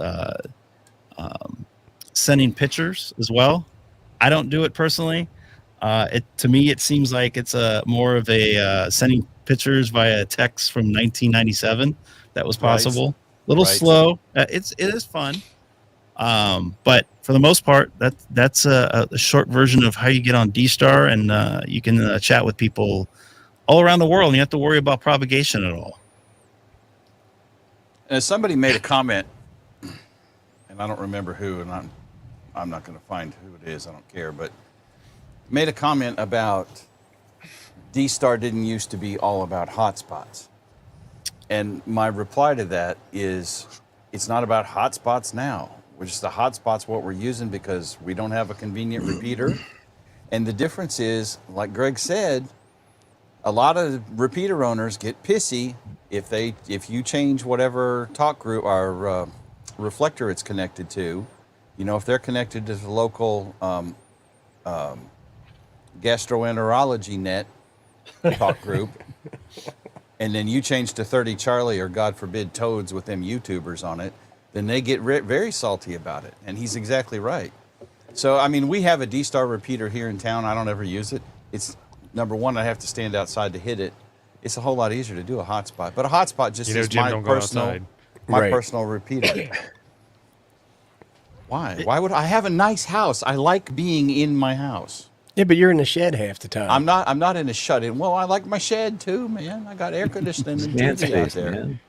sending pictures as well. I don't do it personally. To me, it seems like it's more of a sending pictures via text from 1997 that was possible. Right. A little slow. It is fun. But for the most part, that's a short version of how you get on D-Star, and you can chat with people all around the world, and you have to worry about propagation at all. And somebody made a comment, and I don't remember who, and I'm not going to find who it is. I don't care, but made a comment about D-Star didn't used to be all about hotspots. And my reply to that is, it's not about hotspots now. We're just the hotspots what we're using because we don't have a convenient repeater. And the difference is, like Greg said, a lot of repeater owners get pissy if you change whatever talk group or reflector it's connected to. You know, if they're connected to the local gastroenterology net talk group, and then you change to 30 Charlie or God forbid Toads with them YouTubers on it, then they get very salty about it. And he's exactly right. So, I mean, we have a D-Star repeater here in town. I don't ever use it. It's number one, I have to stand outside to hit it. It's a whole lot easier to do a hotspot. But a hotspot just is Jim, my personal repeater. Why? Why would I have a nice house? I like being in my house. Yeah, but you're in the shed half the time. I'm not in a shut-in. Well, I like my shed too, man. I got air conditioning and TV out there. Man.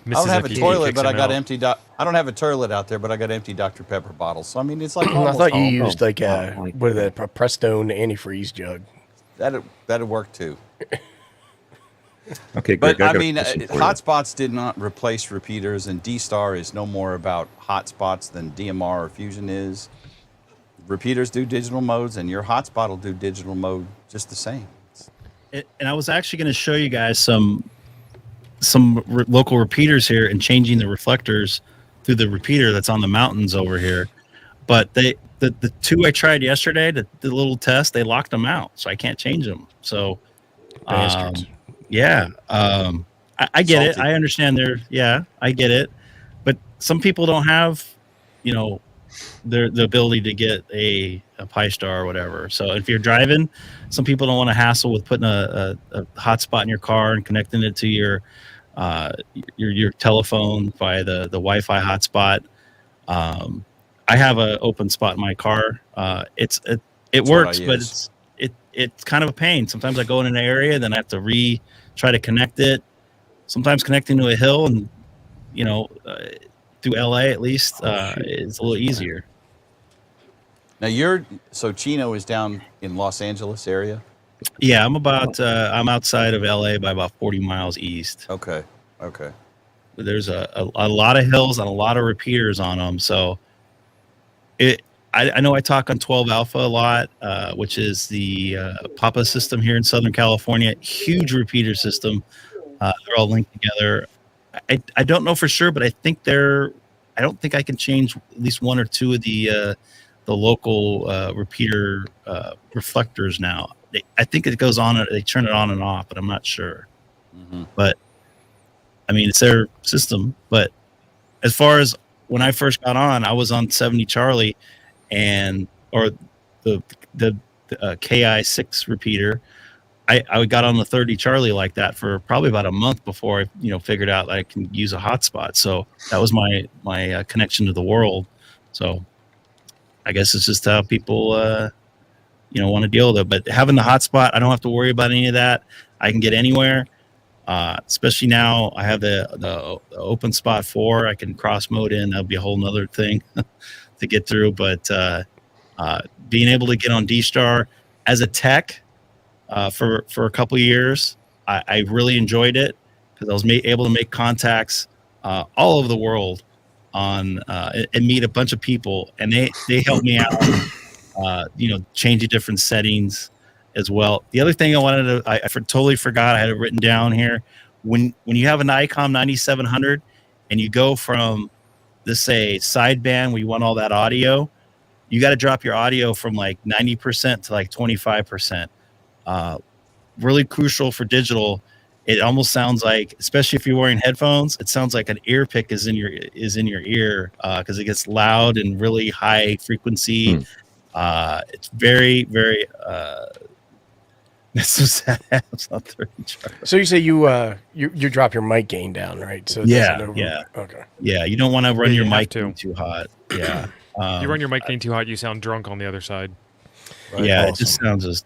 I don't have a Mrs. toilet, but I got XML. empty. I don't have a toilet out there, but I got empty Dr. Pepper bottles. So I mean, it's like I almost thought you home. used like a Prestone antifreeze jug. That'd work too. Okay, Greg, But I got a mean, question for you. hotspots did not replace repeaters, and D-Star is no more about hotspots than DMR or Fusion is. Repeaters do digital modes, and your hotspot will do digital mode just the same. And I was actually going to show you guys some local repeaters here and changing the reflectors through the repeater that's on the mountains over here. But the two I tried yesterday, the little test, they locked them out, so I can't change them. So, Bastards. yeah, I get it. Salty. I understand I get it. But some people don't have, the ability to get a Pi-Star or whatever. So if you're driving, some people don't want to hassle with putting a hotspot in your car and connecting it to your telephone via the Wi-Fi hotspot. I have an open spot in my car. It works, what I but use. it's kind of a pain. Sometimes I go in an area, then I have to try to connect it. Sometimes connecting to a hill and through LA at least is a little easier. Now Chino is down in Los Angeles area. Yeah, I'm outside of LA by about 40 miles east. Okay. There's a lot of hills and a lot of repeaters on them. So I know I talk on 12 Alpha a lot, which is the Papa system here in Southern California. Huge repeater system. They're all linked together. I don't know for sure, but I don't think I can change at least one or two of the local repeater reflectors now. I think it goes on. They turn it on and off, but I'm not sure. Mm-hmm. But I mean, it's their system. But as far as when I first got on, I was on 70 Charlie, or the KI6 repeater. I got on the 30 Charlie like that for probably about a month before I figured out that I can use a hotspot. So that was my connection to the world. So I guess it's just how people want to deal with it. But having the hotspot, I don't have to worry about any of that. I can get anywhere. Especially now I have the open spot 4. I can cross mode in. That'll be a whole nother thing to get through. But being able to get on D-Star as a tech for a couple of years, I really enjoyed it because I was able to make contacts all over the world and meet a bunch of people, and they helped me out, changing different settings as well. The other thing I totally forgot, I had it written down here. When you have an ICOM 9700 and you go from, let's say, sideband where you want all that audio, you got to drop your audio from like 90% to like 25%. Really crucial for digital. It almost sounds like, especially if you're wearing headphones, it sounds like an ear pick is in your ear because it gets loud and really high frequency. It's very, very. That's so sad. So you say you drop your mic gain down, right? So yeah. Okay. Yeah, you don't want to run your you have mic to. too hot. Yeah. You run your mic gain too hot, you sound drunk on the other side. Right? Yeah, Awesome. It just sounds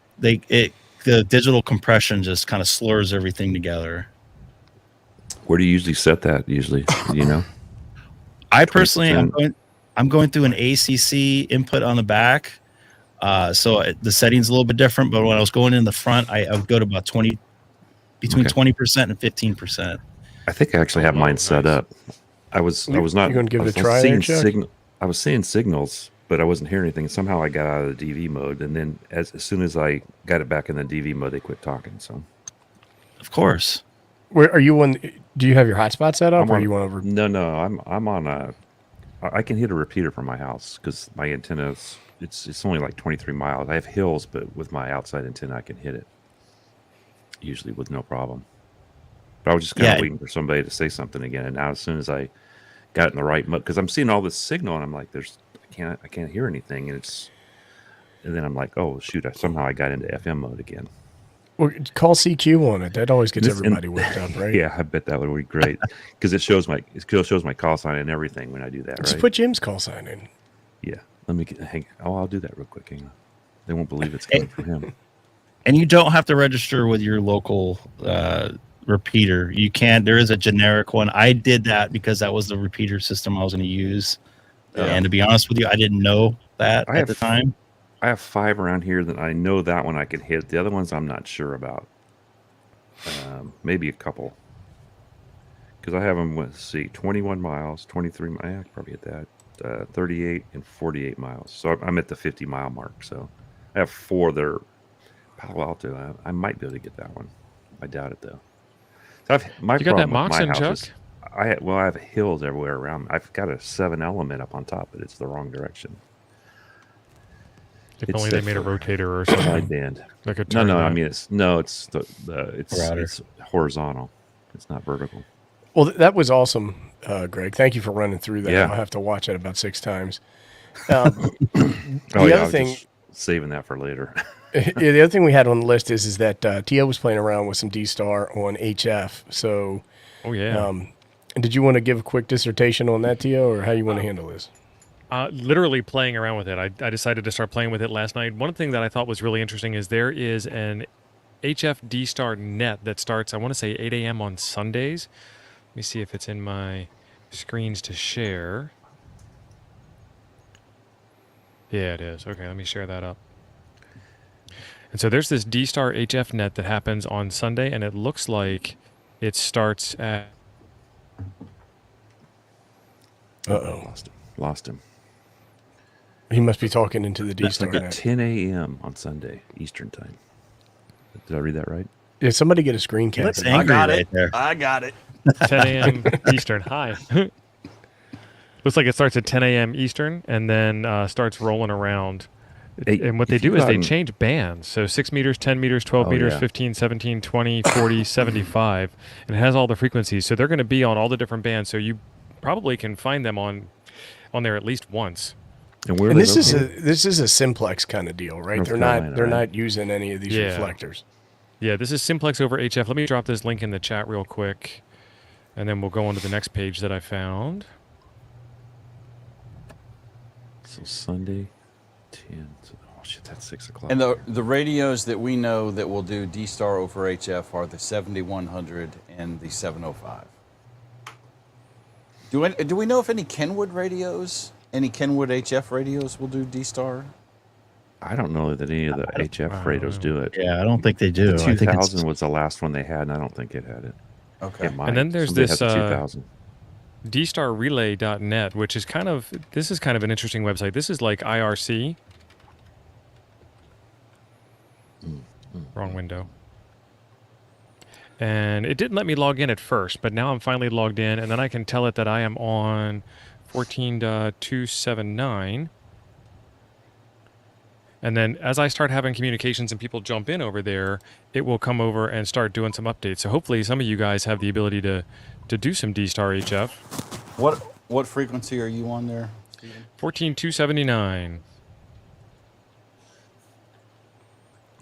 the digital compression just kind of slurs everything together. Where do you usually set that? Usually, I personally, 20%. I'm going through an ACC input on the back, so the setting's a little bit different. But when I was going in the front, I would go to about 20%, between 20% and 15%. I think I actually have mine set nice. up. I was not. You gonna give I it a was try seeing there, Chuck? I was seeing signals, but I wasn't hearing anything. Somehow I got out of the DV mode, and then as soon as I got it back in the DV mode, they quit talking. So Of course. Where are you on? Do you have your hotspot set up, I'm or on, you want over? No, I'm on a. I can hit a repeater from my house because my antennas. It's only like 23 miles. I have hills, but with my outside antenna, I can hit it usually with no problem. But I was just kind of waiting for somebody to say something again, and now as soon as I got in the right mode, because I'm seeing all this signal, and I'm like, I can't hear anything, and then I'm like, oh shoot, somehow I got into FM mode again. Well, call CQ on it. That always gets This- and- everybody worked up, right? Yeah, I bet that would be great because it shows my call sign and everything when I do that. Just Right? put Jim's call sign in. Yeah, let me I'll do that real quick. Hang on. They won't believe it's coming from him. And you don't have to register with your local repeater. You can. There is a generic one. I did that because that was the repeater system I was going to use. Yeah. And to be honest with you, I didn't know that at the time. I have 5 around here that I know that one I can hit. The other ones I'm not sure about. Maybe a couple. Because I have them, let's see, 21 miles, 23 miles. I could probably hit that. 38 and 48 miles. So I'm at the 50-mile mark. So I have 4 that are Palo Alto. I might be able to get that one. I doubt it, though. So my You got that problem with my Moxon, house Chuck? is I have hills everywhere around. I've got a 7 element up on top, but it's the wrong direction. If It's only they set made a for rotator or something. Sideband. That could No, turn I that. mean it's Router. it's horizontal. It's not vertical. Well, that was awesome, Greg. Thank you for running through that. Yeah. I'll have to watch it about 6 times. I other was thing- just saving that for later. Yeah, the other thing we had on the list is that Tio was playing around with some D-Star on HF. So, Oh yeah. did you want to give a quick dissertation on that, Tio, or how you want to handle this? Literally playing around with it. I decided to start playing with it last night. One thing that I thought was really interesting is there is an HF D-Star net that starts, I want to say 8 a.m. on Sundays. Let me see if it's in my screens to share. Yeah, it is. Okay, let me share that up. And so there's this D-Star HF net that happens on Sunday, and it looks like it starts at... Uh-oh. Lost him. He must be talking into the D-Star At net. 10 a.m. on Sunday Eastern time. Did I read that right? Yeah, somebody get a screen cap. That's in. angry right there. I got it. 10 a.m. Eastern. Hi. Looks like it starts at 10 a.m. Eastern and then starts rolling around. Hey, And what they if you've do is they gotten- change bands. So 6 meters, 10 meters, 12 Oh, meters, yeah. 15, 17, 20, 40, 75. And it has all the frequencies. So they're going to be on all the different bands. So you probably can find them on there at least once. And where are And they this is located? a simplex kind of deal, right? North they're Carolina, not they're right? not using any of these Yeah. reflectors. Yeah, this is Simplex over HF. Let me drop this link in the chat real quick, and then we'll go on to the next page that I found. So Sunday, 10. Oh shit, that's 6 o'clock. And the radios that we know that will do D-Star over HF are the 7100 and the 705. Do we know if any Kenwood radios, any Kenwood HF radios will do D-Star? I don't know that any of the HF radios do it. Yeah, I don't think they do. The I think it's 2000 was the last one they had, and I don't think it had it. Okay. It might. then there's Somebody this, has the 2000. dstarrelay.net, which is kind of an interesting website. This is like IRC. Wrong window. And it didn't let me log in at first, but now I'm finally logged in, and then I can tell it that I am on 14.279. And then as I start having communications and people jump in over there, it will come over and start doing some updates. So hopefully some of you guys have the ability to do some D-Star HF. What frequency are you on there, Stephen? 14.279.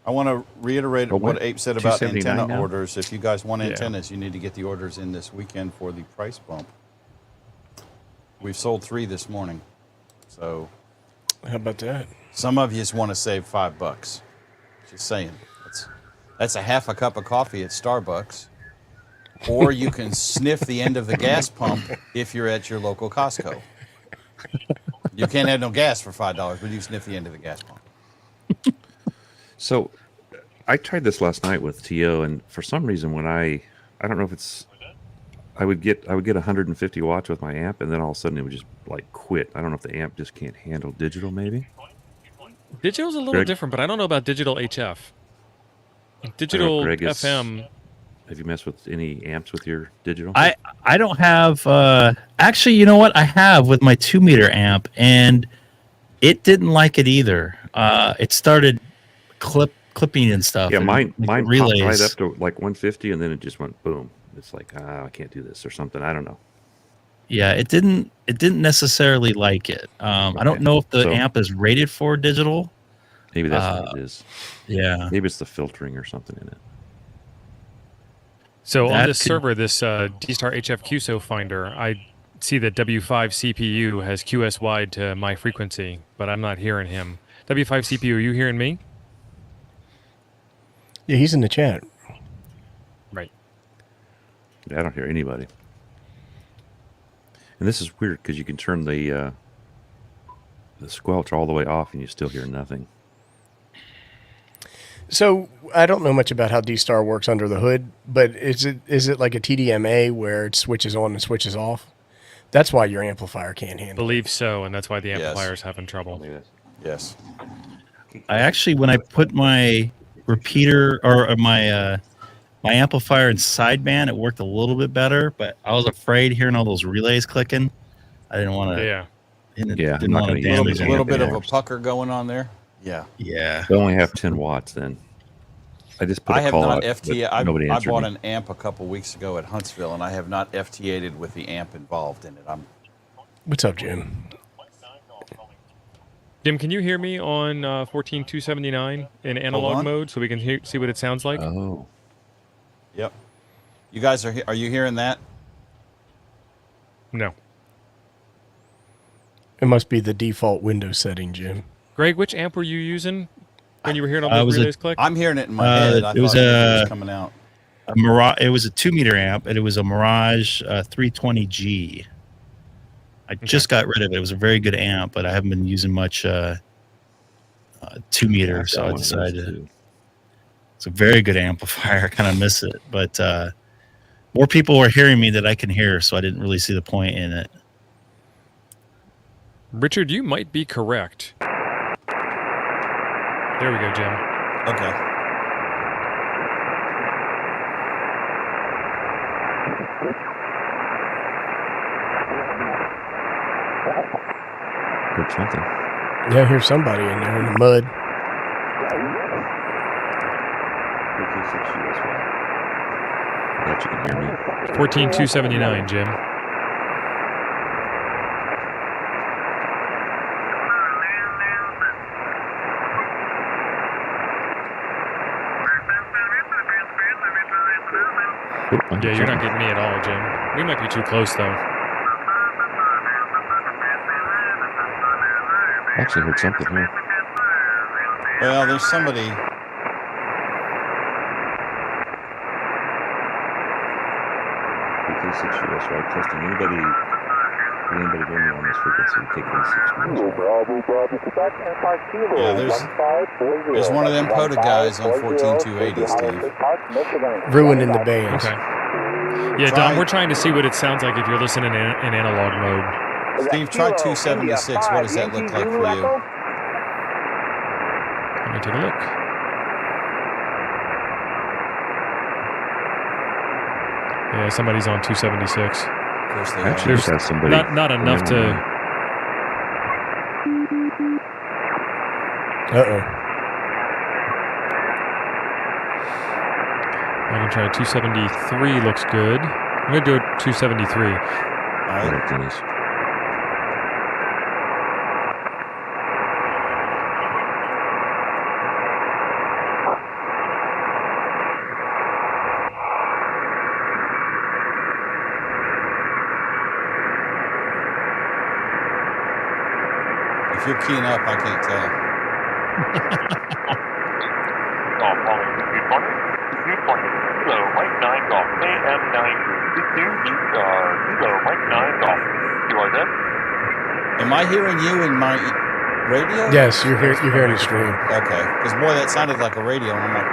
I want to reiterate But what what? Abe said about 279 antenna now? orders. If you guys want Yeah. antennas, you need to get the orders in this weekend for the price bump. We've sold 3 this morning. So How about that? some of you just want to save $5. Just saying. That's a half a cup of coffee at Starbucks. Or you can sniff the end of the gas pump if you're at your local Costco. You can't have no gas for $5, but you sniff the end of the gas pump. So I tried this last night with TO, and for some reason when I don't know if it's I would get 150 watts with my amp, and then all of a sudden it would just like quit. I don't know if the amp just can't handle digital, maybe. Digital's a little Greg? different, but I don't know about digital HF. Digital Greg is- FM. Have you messed with any amps with your digital? I don't have actually, you know what? I have with my 2-meter amp, and it didn't like it either. It started clipping and stuff. yeah, and mine popped relays. right up to like 150, and then it just went boom. It's like I can't do this or something. I don't know. Yeah, it didn't necessarily like it. I don't Okay. know if the So- amp is rated for digital. Maybe that's what it is. Yeah. Maybe it's the filtering or something in it. So on That this could- server, this D-Star HF QSO finder, I see that W5 CPU has QS-wide to my frequency, but I'm not hearing him. W5 CPU, are you hearing me? Yeah, he's in the chat. Right. Yeah, I don't hear anybody. And this is weird because you can turn the squelch all the way off and you still hear nothing. So I don't know much about how D-Star works under the hood, but is it like a TDMA where it switches on and switches off? That's why your amplifier can't handle it. Believe so, and that's why the Yes. amplifier's having trouble. Yes. I actually, when I put my repeater or my amplifier in sideband, it worked a little bit better, but I was afraid hearing all those relays clicking. I didn't want to. Yeah. Yeah, I'm didn't not want to gonna use damage A little bit of a amps. pucker going on there. Yeah. Yeah. They only have 10 watts then. I just put a I have call not out, FTA. but nobody I answered bought me. an amp a couple weeks ago at Huntsville, and I have not FTA'd with the amp involved in it. What's up, Jim? Jim, can you hear me on 14.279 in analog on. mode so we can see what it sounds like? Oh, Yep. You guys are you hearing that? No. It must be the default Windows setting, Jim. Greg, which amp were you using when you were hearing all I those was relays click? I'm hearing it in my head. I it was thought it a- was coming out. A Mirage. It was a 2-meter amp, and it was a Mirage 320G. I just got rid of it. It was a very good amp, but I haven't been using much 2-meter, I've so got I one of those decided too. it's a very good amplifier. I kind of miss it, but more people were hearing me that I can hear, so I didn't really see the point in it. Richard, you might be correct. There we go, Jim. Okay. Heard something. Yeah, I hear somebody in there in the mud. 326 US watt. Glad you can hear me. 14.279, Jim. Yeah, you're not getting me at all, Jim. We might be too close, though. I actually heard something here. Well, there's somebody. KK6US, right? Testing anybody hear me on this frequency? KK6US. Yeah, there's one of them POTA guys on 14280, Steve. Ruining the band. Okay. Yeah, Don, we're trying to see what it sounds like if you're listening in analog mode. Steve, try 276. What does that look like for you? Let me take a look. Yeah, somebody's on 276. Of course they Actually, are. there's somebody. Not enough to. Uh-oh. I can try 273. Looks good. I'm gonna do a 273. All right. Dennis. If you're keying up, I can't tell. Am I hearing you in my radio? Yes, you're hearing the stream. Okay. Because, boy, that sounded like a radio. And I'm like,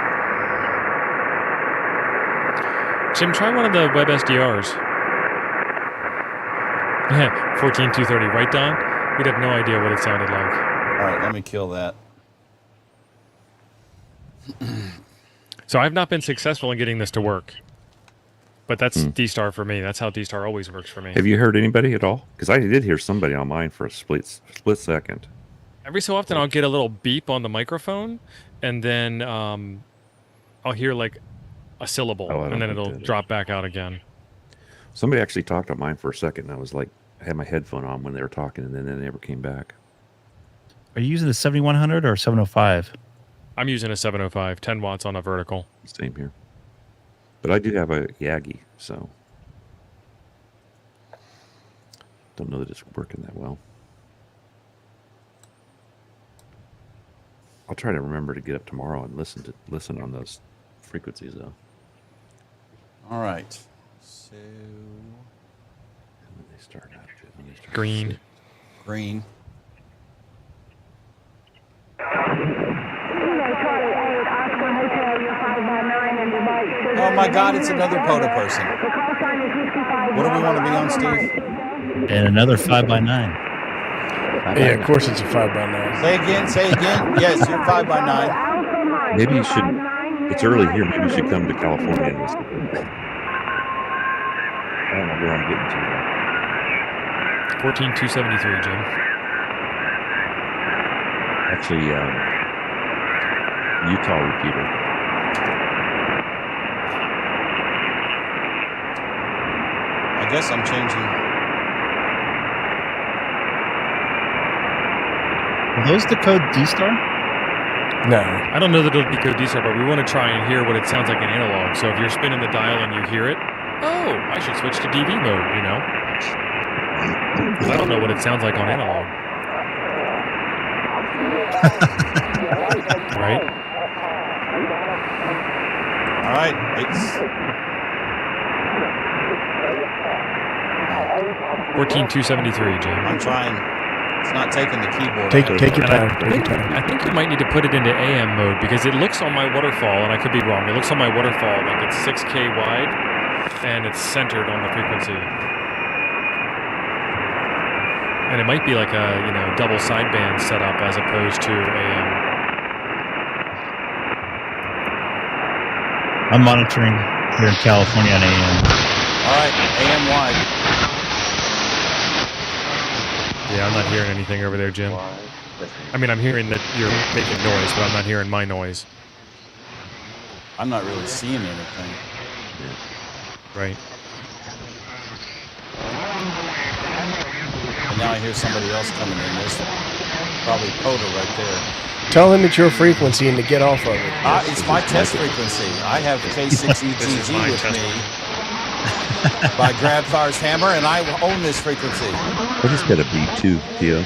Jim, try one of the web SDRs. 14230, right, Don? We'd have no idea what it sounded like. all right, let me kill that. So I've not been successful in getting this to work. But that's D-Star for me. That's how D-Star always works for me. Have you heard anybody at all? Because I did hear somebody on mine for a split second. Every so often I'll get a little beep on the microphone, and then I'll hear like a syllable, and then it'll drop back out again. Somebody actually talked on mine for a second, and I was like, I had my headphone on when they were talking, and then they never came back. Are you using the 7100 or 705? I'm using a 705, 10 watts on a vertical. Same here. But I do have a Yagi, so don't know that it's working that well. I'll try to remember to get up tomorrow and listen on those frequencies, though. All right. So, When they start out, when they start Green. green. Oh my God, it's another POTA person. What do we want to be on, Steve? And another 5x9. Yeah, of course it's a 5x9. Say again. Yes, you're 5x9. Maybe you should. It's early here. Maybe you should come to California and listen. I don't know where I'm getting to. 14273, Jim. Actually, Utah repeater. I guess I'm changing. Are those the code D-Star? No. I don't know that it'll decode D-Star, but we want to try and hear what it sounds like in analog. So if you're spinning the dial and you hear it, oh, I should switch to DV mode, you know? Because I don't know what it sounds like on analog. Right? All right, it's 14273, Jim. I'm trying. It's not taking the keyboard. Take out. your time. I think you might need to put it into AM mode because it looks on my waterfall, and I could be wrong. It looks on my waterfall like it's 6K wide, and it's centered on the frequency. And it might be like a double sideband setup as opposed to AM. I'm monitoring here in California on AM. All right, AM wide. Yeah, I'm not hearing anything over there, Jim. I mean, I'm hearing that you're making noise, but I'm not hearing my noise. I'm not really seeing anything. Right. And now I hear somebody else coming in. There's probably POTA right there. Tell him it's your frequency and to get off of it. It's my test frequency. I have This is K6ETG my with test me. frequency. by Grabfire's Hammer, and I own this frequency. I just got a beat too, Theo.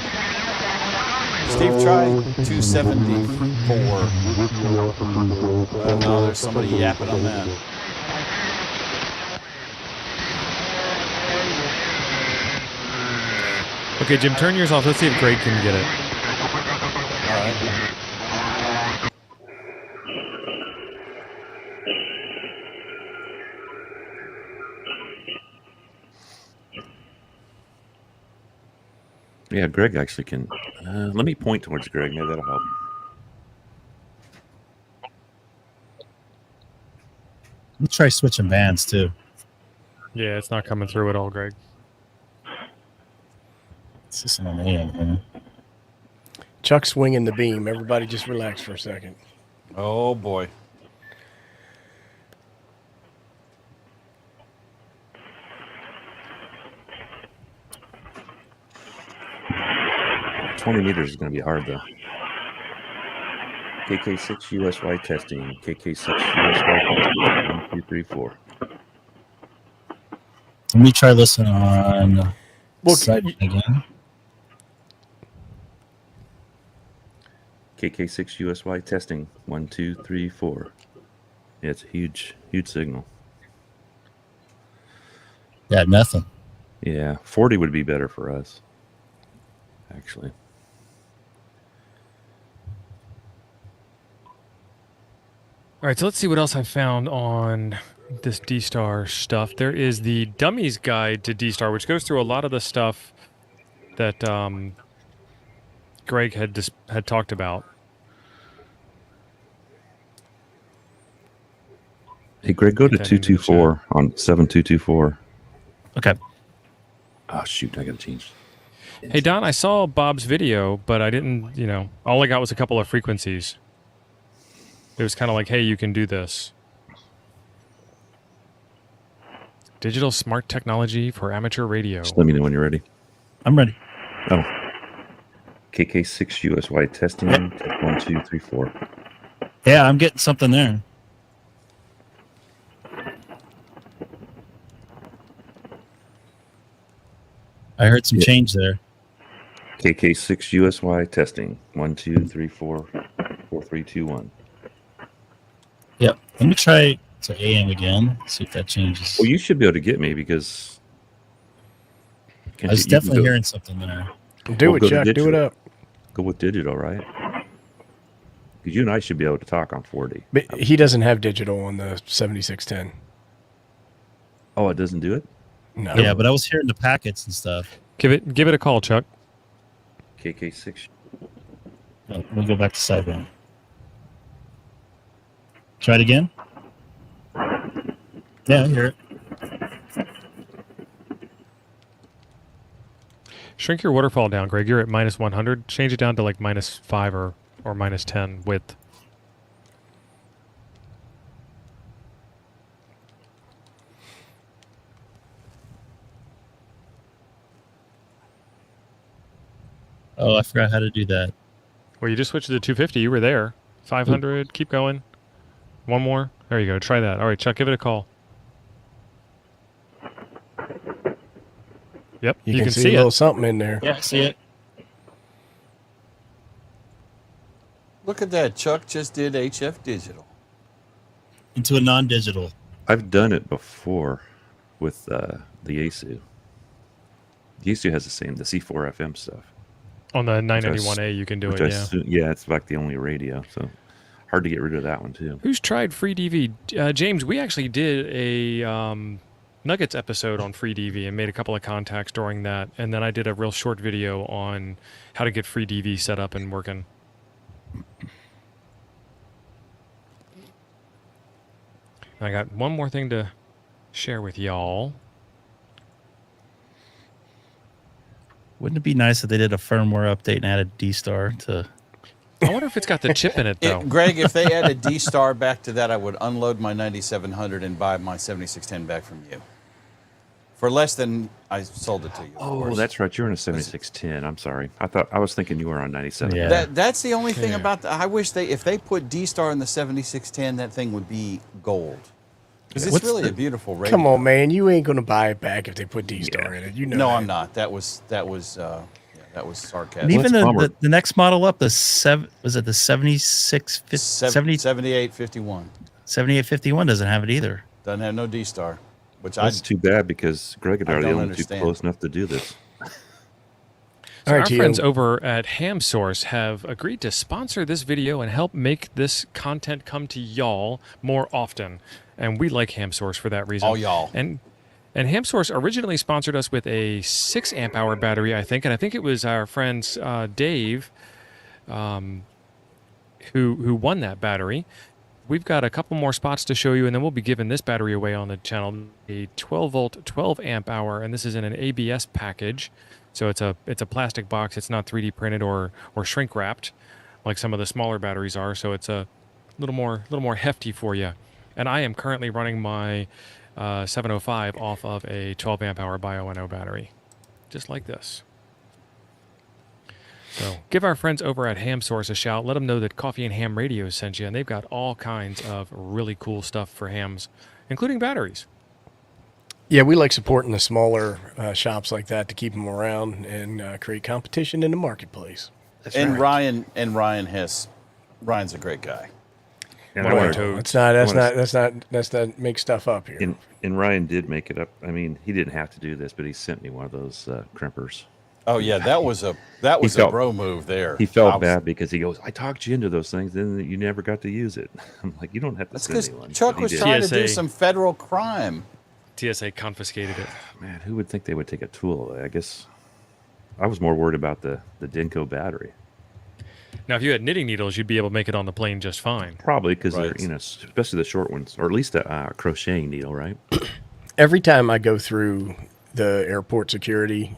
Steve, try 274. No, there's somebody yapping on that. Okay, Jim, turn yours off. Let's see if Greg can get it. All right. Yeah, Greg actually can. Let me point towards Greg. Maybe that'll help. Let's try switching bands too. Yeah, it's not coming through at all, Greg. It's just an AM here. Chuck's swinging the beam. Everybody just relax for a second. Oh, boy. $20 meters is going to be hard though. KK6 USY testing. KK6 USY testing. 1, 2, 3, 4. Let me try listening on Well, site again. KK6 USY testing. 1, 2, 3, 4. Yeah, it's a huge signal. Yeah, nothing. Yeah, 40 would be better for us, actually. All right, so let's see what else I found on this D-Star stuff. There is the Dummies Guide to D-Star, which goes through a lot of the stuff that Greg had talked about. Hey, Greg, go to Get that into the 224 on 7224. Okay. Oh, shoot, I got to change. Hey, Don, I saw Bob's video, but I didn't, all I got was a couple of frequencies. It was kind of like, hey, you can do this. Digital smart technology for amateur radio. Just let me know when you're ready. I'm ready. Oh. KK6 USY testing. 1, 2, 3, 4. Yeah, I'm getting something there. I heard some change there. KK6 USY testing. 1, 2, 3, 4. 4, 3, 2, 1. Yep. Let me try to AM again. See if that changes. Well, you should be able to get me because. I was definitely hearing something there. Do it, go to Chuck. Do digital. it up. Go with digital, right? Because you and I should be able to talk on 40. But he doesn't have digital on the 7610. Oh, it doesn't do it? No. Yeah, but I was hearing the packets and stuff. Give it a call, Chuck. KK6. Oh, we'll go back to sideband. Try it again. Yeah, I hear it. Shrink your waterfall down, Greg. You're at minus 100. Change it down to like minus 5 or minus 10 width. Oh, I forgot how to do that. Well, you just switched to the 250. You were there. 500. Keep going. One more. There you go. Try that. All right, Chuck, give it a call. Yep, You can see a little something in there. Yeah, see it. Look at that. Chuck just did HF Digital. Into a non-digital. I've done it before with the Yaesu. The Yaesu has the C4 FM stuff. On the 991A, you can do it, yeah. Yeah, it's like the only radio, so hard to get rid of that one, too. Who's tried FreeDV? James, we actually did a Nuggets episode on FreeDV and made a couple of contacts during that, and then I did a real short video on how to get FreeDV set up and working. I got one more thing to share with y'all. Wouldn't it be nice if they did a firmware update and added D-Star to... I wonder if it's got the chip in it, though. Greg, if they added D-Star back to that, I would unload my 9700 and buy my 7610 back from you. For less than I sold it to you. Oh, that's right. You're in a 7610. I'm sorry. I was thinking you were on 97. Yeah. That's the only thing Yeah. about I wish if they put D-Star in the 7610, that thing would be gold. Because it's What's really the- a beautiful radio. Come on, man. You ain't going to buy it back if they put D-Star in it. You know No, that. I'm not. That was sarcasm. And even bummer. the next model up, the 7851 doesn't have it either. Doesn't have no D-Star, which That's too bad because Greg and I I are the don't only two understand. close enough to do this. So All our right, Gio. friends over at Ham Source have agreed to sponsor this video and help make this content come to y'all more often. And we like Ham Source for that reason. All y'all. And Ham Source originally sponsored us with a 6 amp hour battery, I think. And I think it was our friends Dave who won that battery. We've got a couple more spots to show you, and then we'll be giving this battery away on the channel. A 12 volt, 12 amp hour, and this is in an ABS package. So it's a plastic box. It's not 3D printed or shrink wrapped like some of the smaller batteries are. So it's a little more hefty for you. And I am currently running my 705 off of a 12 amp hour Bio-NO battery, just like this. So give our friends over at Ham Source a shout. Let them know that Coffee and Ham Radio sent you, and they've got all kinds of really cool stuff for hams, including batteries. Yeah, we like supporting the smaller shops like that to keep them around and create competition in the marketplace. And Ryan Hess. Ryan's a great guy. And One I of our wanna- toads. That's not make stuff up here. and Ryan did make it up. I mean, he didn't have to do this, but he sent me one of those crimpers. Oh yeah, that was a felt- bro move there. He felt I was- bad because he goes, "I talked you into those things, and you never got to use it." I'm like, "You don't have to That's send because me one." Chuck But he was did. trying to do TSA. some federal crime. TSA confiscated it. Man, who would think they would take a tool away? I guess I was more worried about the Denko battery. Now, if you had knitting needles, you'd be able to make it on the plane just fine. Probably because they're, Right. especially the short ones, or at least a crocheting needle, right? Every time I go through the airport security,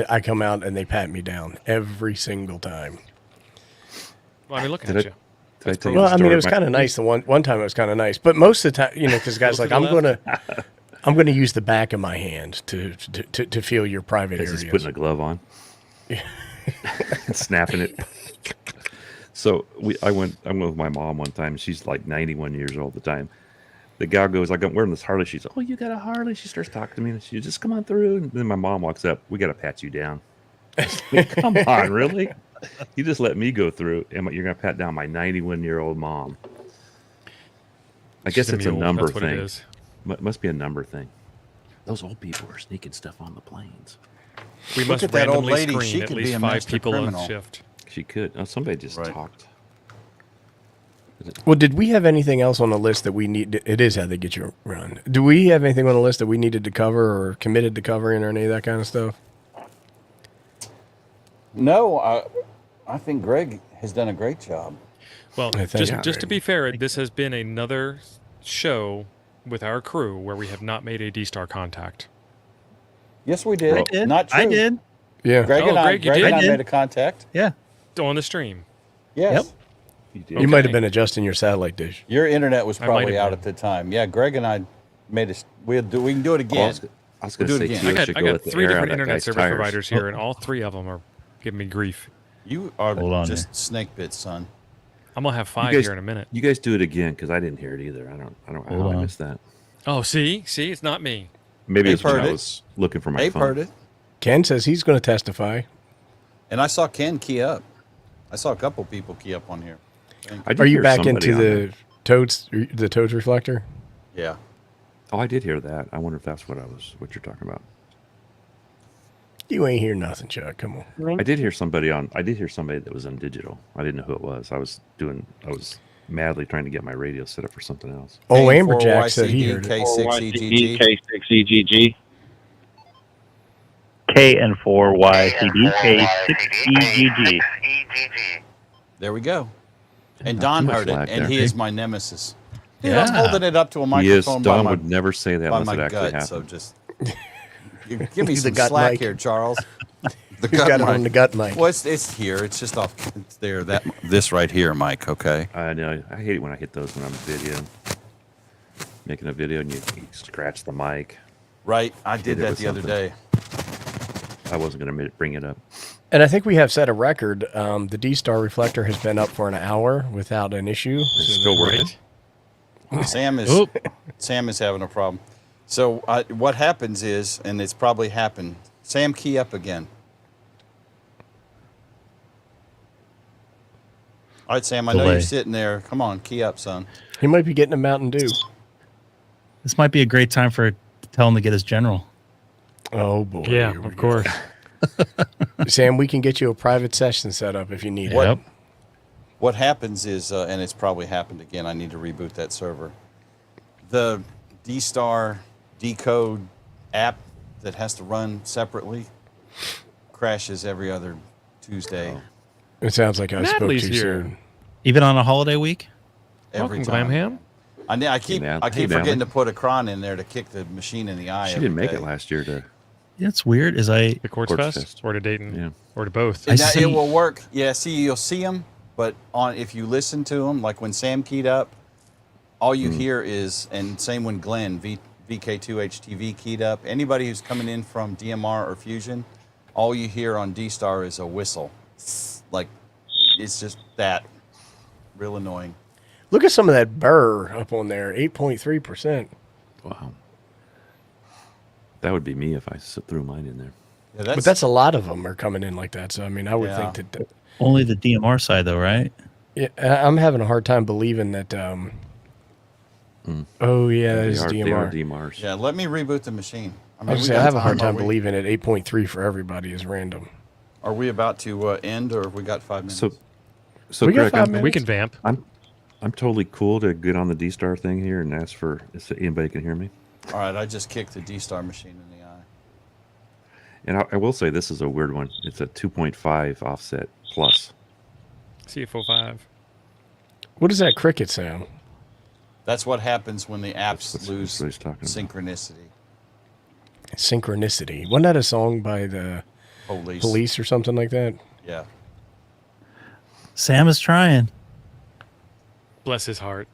I come out and they pat me down every single time. Well, I mean, looking Did at I- you. Did I tell you Well, the I mean, story it of was my- kind of nice. The one time it was kind of nice, but most of the time, because guys Go like, to the I'm gonna use the back of my hand to feel your private Because areas. he's putting a glove on, and snapping it. So I went with my mom one time. She's like 91 years old at the time. The gal goes, "I'm wearing this Harley." She's, "Oh, you got a Harley?" She starts talking to me, and she just come on through. And then my mom walks up. "We got to pat you down." Like, come on, really? You just let me go through, and you're gonna pat down my 91-year-old mom? I guess She's it's a mule. number That's what it thing. is. Must be a number thing. Those old people are sneaking stuff on the planes. We Look must at that old randomly lady. screen She at could be least a 5 master people criminal. on shift. She could. Oh, somebody just Right. talked. Well, did we have anything else on the list that we need? It is how they get you run. Do we have anything on the list that we needed to cover or committed to covering or any of that kind of stuff? No, I think Greg has done a great job. Well, I think- just to be fair, this has been another show with our crew where we have not made a D-Star contact. Yes, we did. I did. Not true. I did. Yeah. Greg Oh, and I, Greg, you Greg and did? I I did. made a contact. Yeah. On the stream. Yes. Yep. You did. You might have Okay. been adjusting your satellite dish. Your internet was I might probably have out been. at the time. Yeah, Greg and I made a. We can do it Oh, again. I was We'll going do to it say, again. too, I I got, should I go got with the 3 air on different that internet guy's service tires. providers here, and all 3 of them are giving me grief. You are Hold on just snake bits, son. I'm gonna have 5 guys- here in a minute. You guys do it again because I didn't hear it either. I don't know Hold how I on. missed that. Oh, see, it's not me. Maybe Abe it's when heard I it. was looking for my Abe phone. heard it, Ken says he's going to testify. and I saw Ken key up. I saw a couple people key up on here. I did Are you hear back somebody into on there. the Toads reflector? Yeah. Oh, I did hear that. I wonder if that's what you're talking about. You ain't hear nothing, Chuck. Come on. I did hear somebody that was on digital. I didn't know who it was. I was madly trying to get my radio set up for something else. Oh, K4 Amberjack said he YCD, heard it. K6EGG. K6EGG. KN4YCD, K6EGG. There we go. And Don too much heard it, lag and there. he is my nemesis. Dude, I'm Yeah. holding it up to a He is. microphone Don by would never say that my unless it actually gut, happened. so just give me He's the some gut slack mic. here, Charles. The He's got it on the gut mic. Well, it's here. It's just off. It's there. This right here, Mike. Okay. I know. I hate it when I hit those when I'm video, making a video, and you scratch the mic. Right. I did Hit it that with the other something. day. I wasn't going to bring it up. And I think we have set a record. The D-Star reflector has been up for an hour without an issue. It's still working. Sam is Oop. Sam is having a problem. So what happens is, and it's probably happened. Sam, key up again. All right, Sam. I know Delay. you're sitting there. Come on, key up, son. He might be getting a Mountain Dew. This might be a great time to tell him to get his general. Oh boy. Yeah, here we of go. course. Sam, we can get you a private session set up if you need What- it. Yep. What happens is, and it's probably happened again. I need to reboot that server. The D-Star decode app that has to run separately crashes every other Tuesday. It sounds like I spoke Natalie's too here. soon. Even on a holiday week? Every Welcome, time. Glamham. I keep Hey, I keep Natalie. forgetting to put a cron in there to kick the machine in the eye. She every didn't make day. it last year to. Yeah, it's weird. Is I The Quartz Quartz Fest, Fest. or to Dayton, Yeah. or to both. I And that- see. it will work. Yeah, see, you'll see them, but if you listen to them, like when Sam keyed up, all you hear is, and same when Glenn VK2HTV keyed up. Anybody who's coming in from DMR or Fusion, all you hear on D-Star is a whistle. Like, it's just that. Real annoying. Look at some of that burr up on there, 8.3%. Wow. That would be me if I threw mine in there. Yeah, But that's a lot of them are coming in like that. So I mean, I would Yeah. think that. only the DMR side though, right? Yeah, I'm having a hard time believing that. Oh yeah, that is They are DMR. DMRs. Yeah, let me reboot the machine. I was we say, got I have a hard time. time believing that 8.3 for everybody is random. Are we about to end, or have we got 5 minutes? So We got Greg, 5 I'm, minutes. We can vamp. I'm totally cool to get on the D-Star thing here and ask for if anybody can hear me. All right, I just kicked the D-Star machine in the eye. And I will say this is a weird one. It's a 2.5 offset plus. CFO5. What is that cricket sound? That's what happens when the apps That's lose what he's talking about. synchronicity. Synchronicity. Wasn't that a song by the police or something like that? Yeah. Sam is trying. Bless his heart.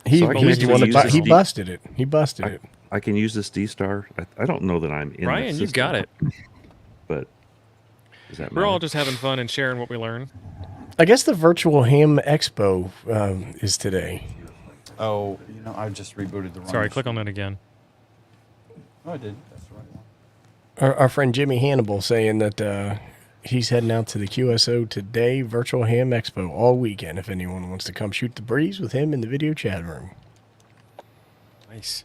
He, So I he was can the one use that this he D- busted it. He busted it. I can use this D-Star. I don't know that I'm in Ryan, the you got it. But does that We're all matter? just having fun and sharing what we learn. I guess the virtual ham expo is today. Oh, I just rebooted the wrong Sorry, click machine. on that again. Oh, I did. That's the right one. Our friend Jimmy Hannibal saying that he's heading out to the QSO today, Virtual Ham Expo, all weekend. If anyone wants to come shoot the breeze with him in the video chat room. Nice.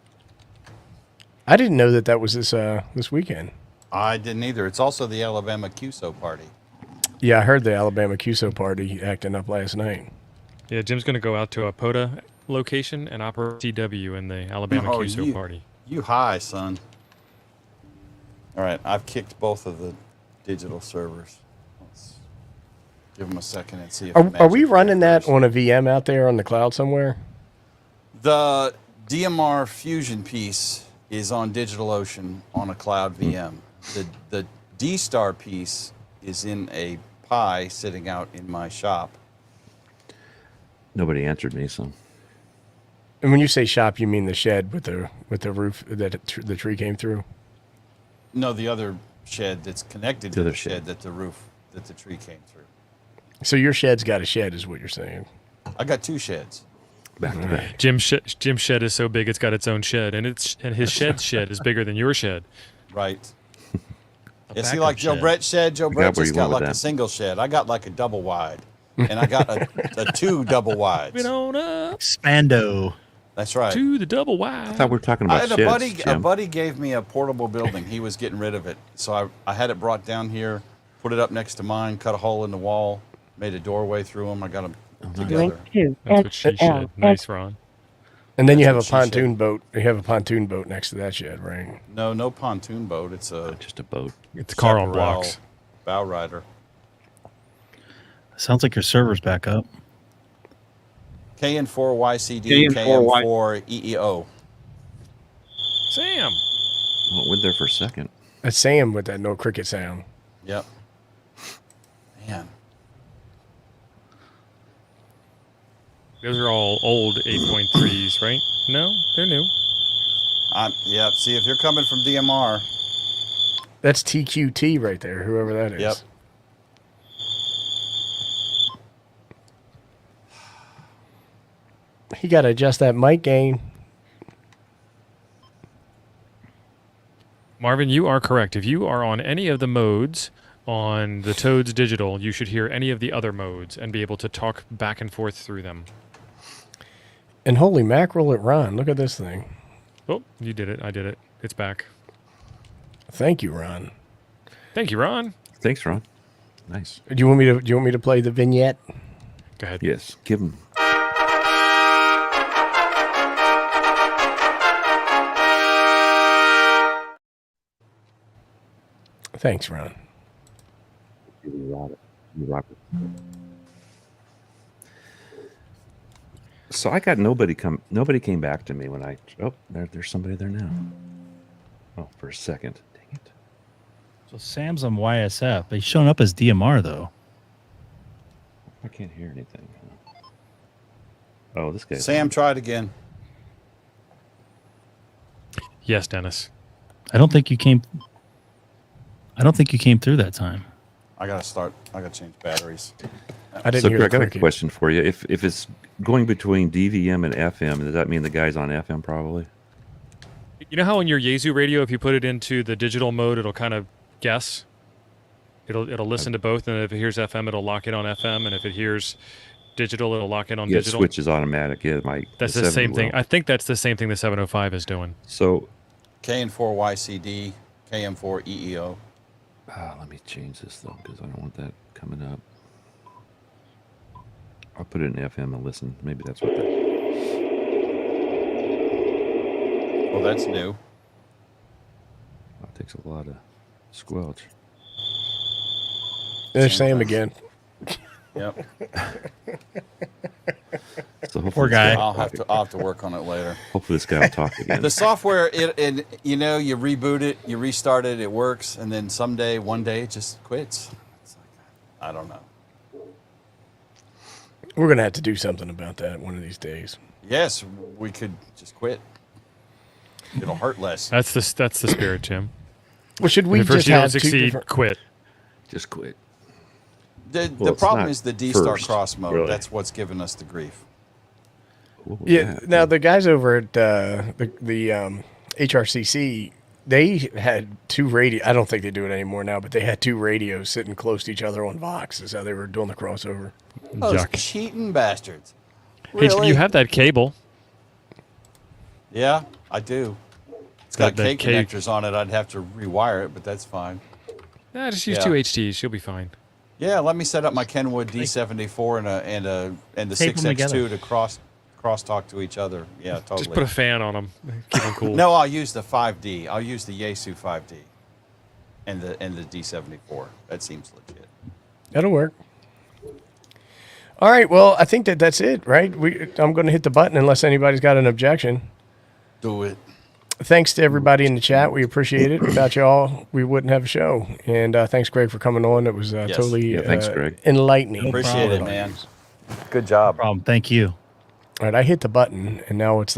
I didn't know that was this weekend. I didn't either. It's also the Alabama QSO party. Yeah, I heard the Alabama QSO party acting up last night. Yeah, Jim's going to go out to a POTA location and operate CW in the Alabama Oh, QSO you- party. You high, son. All right, I've kicked both of the digital servers. Let's give them a second and see if it Are we matches running that first. on a VM out there on the cloud somewhere? The DMR Fusion piece is on DigitalOcean on a cloud VM. The D-Star piece is in a Pi sitting out in my shop. Nobody answered me, so And when you say shop, you mean the shed with the roof that the tree came through? No, the other shed that's connected The to other the shed shed. that the tree came through. So your shed's got a shed, is what you're saying? I got 2 sheds. back to back. Jim's shed is so big it's got its own shed, and his shed is bigger than your shed. Right. Yeah, see, backup like Joe shed. Brett's shed. Joe got Brett where just you got went with like a that. single shed. I got like a double wide, and I got a 2 double wides. Moving on up Spando. That's right. to the double I wide. thought we were talking I about had sheds, a buddy. A Jim. buddy gave me a portable building. He was getting rid of it, so I had it brought down here, put it up next to mine, cut a hole in the wall, made a doorway through them. I got them together. That's what she said. Nice, Ron. And then you have a That's what she said. pontoon boat. You have a pontoon boat next to that shed, right? No pontoon boat. It's a Just a boat. It's car on Chaparral blocks. bow rider. Sounds like your server's back up. KN4YCD, KN4EEO. Sam. Well, it went there for a second. That's Sam with that no cricket sound. Yep. Man. Those are all old 8.3s, right? No, they're new. Yep. See, if you're coming from DMR, That's TQT right there, whoever that is. Yep. You got to adjust that mic gain. Marvin, you are correct. If you are on any of the modes on the Toads Digital, you should hear any of the other modes and be able to talk back and forth through them. And holy mackerel at Ron. Look at this thing. Oh, you did it. I did it. It's back. Thank you, Ron. Thank you, Ron. Thanks, Ron. Nice. Do you want me to play the vignette? Go ahead. Yes, give him. Thanks, Ron. So I got nobody came back to me when I there's somebody there now. Oh, for a second. Dang it. So Sam's on YSF, but he's showing up as DMR though. I can't hear anything. Oh, this guy. Sam, try it again. Yes, Dennis. I don't think you came through that time. I gotta change batteries. I didn't So hear the I got a cricket. question for you. If it's going between DVM and FM, does that mean the guy's on FM probably? You know how on your Yaesu radio, if you put it into the digital mode, it'll kind of guess? It'll listen to both, and if it hears FM, it'll lock in on FM, and if it hears digital, it'll lock in on Yeah, it digital. switches automatic. Yeah, That's the the 70 same thing. will. I think that's the same thing the 705 is doing. So KN4YCD, KM4EEO. let me change this though, because I don't want that coming up. I'll put it in FM and listen. Maybe that's what that. Well, that's new. That takes a lot of squelch. There's Sam again. Yep. So hopefully Poor this guy guy. will talk I'll have to work on it later. Hopefully this guy will talk again. The software, you reboot it, you restart it, it works, and then one day, it just quits. It's like, I don't know. We're going to have to do something about that one of these days. Yes, we could just quit. It'll hurt less. That's the spirit, Jim. Well, should we If first just you don't have two succeed, different... quit. Just quit. The Well, it's problem not is the D-Star first, cross mode. really. That's what's given us the grief. What was Yeah, that? now the guys over at the HRCC, they had two radio. I don't think they do it anymore now, but they had two radios sitting close to each other on Vox. Is how they were doing the crossover. Those Yuck. cheating bastards. Hey, Really? you have that cable. Yeah, I do. It's got That K K- connectors on it. I'd have to rewire it, but that's fine. Just use Yeah. two HTs. You'll be fine. Yeah, let me set up my Kenwood D74 and the Tape 'em 6X2 to cross talk to each other. Yeah, totally. Just put a fan on them. Keep them cool. No, I'll use the 5D. I'll use the Yaesu 5D and the D74. That seems legit. That'll work. All right. Well, I think that's it, right? I'm going to hit the button unless anybody's got an objection. Do it. Thanks to everybody in the chat. We appreciate it. Without y'all, we wouldn't have a show. And thanks, Greg, for coming on. It was totally Yeah, thanks, Greg. enlightening. Appreciate it, man. Good job. No problem. Thank you. All right. I hit the button, and now it's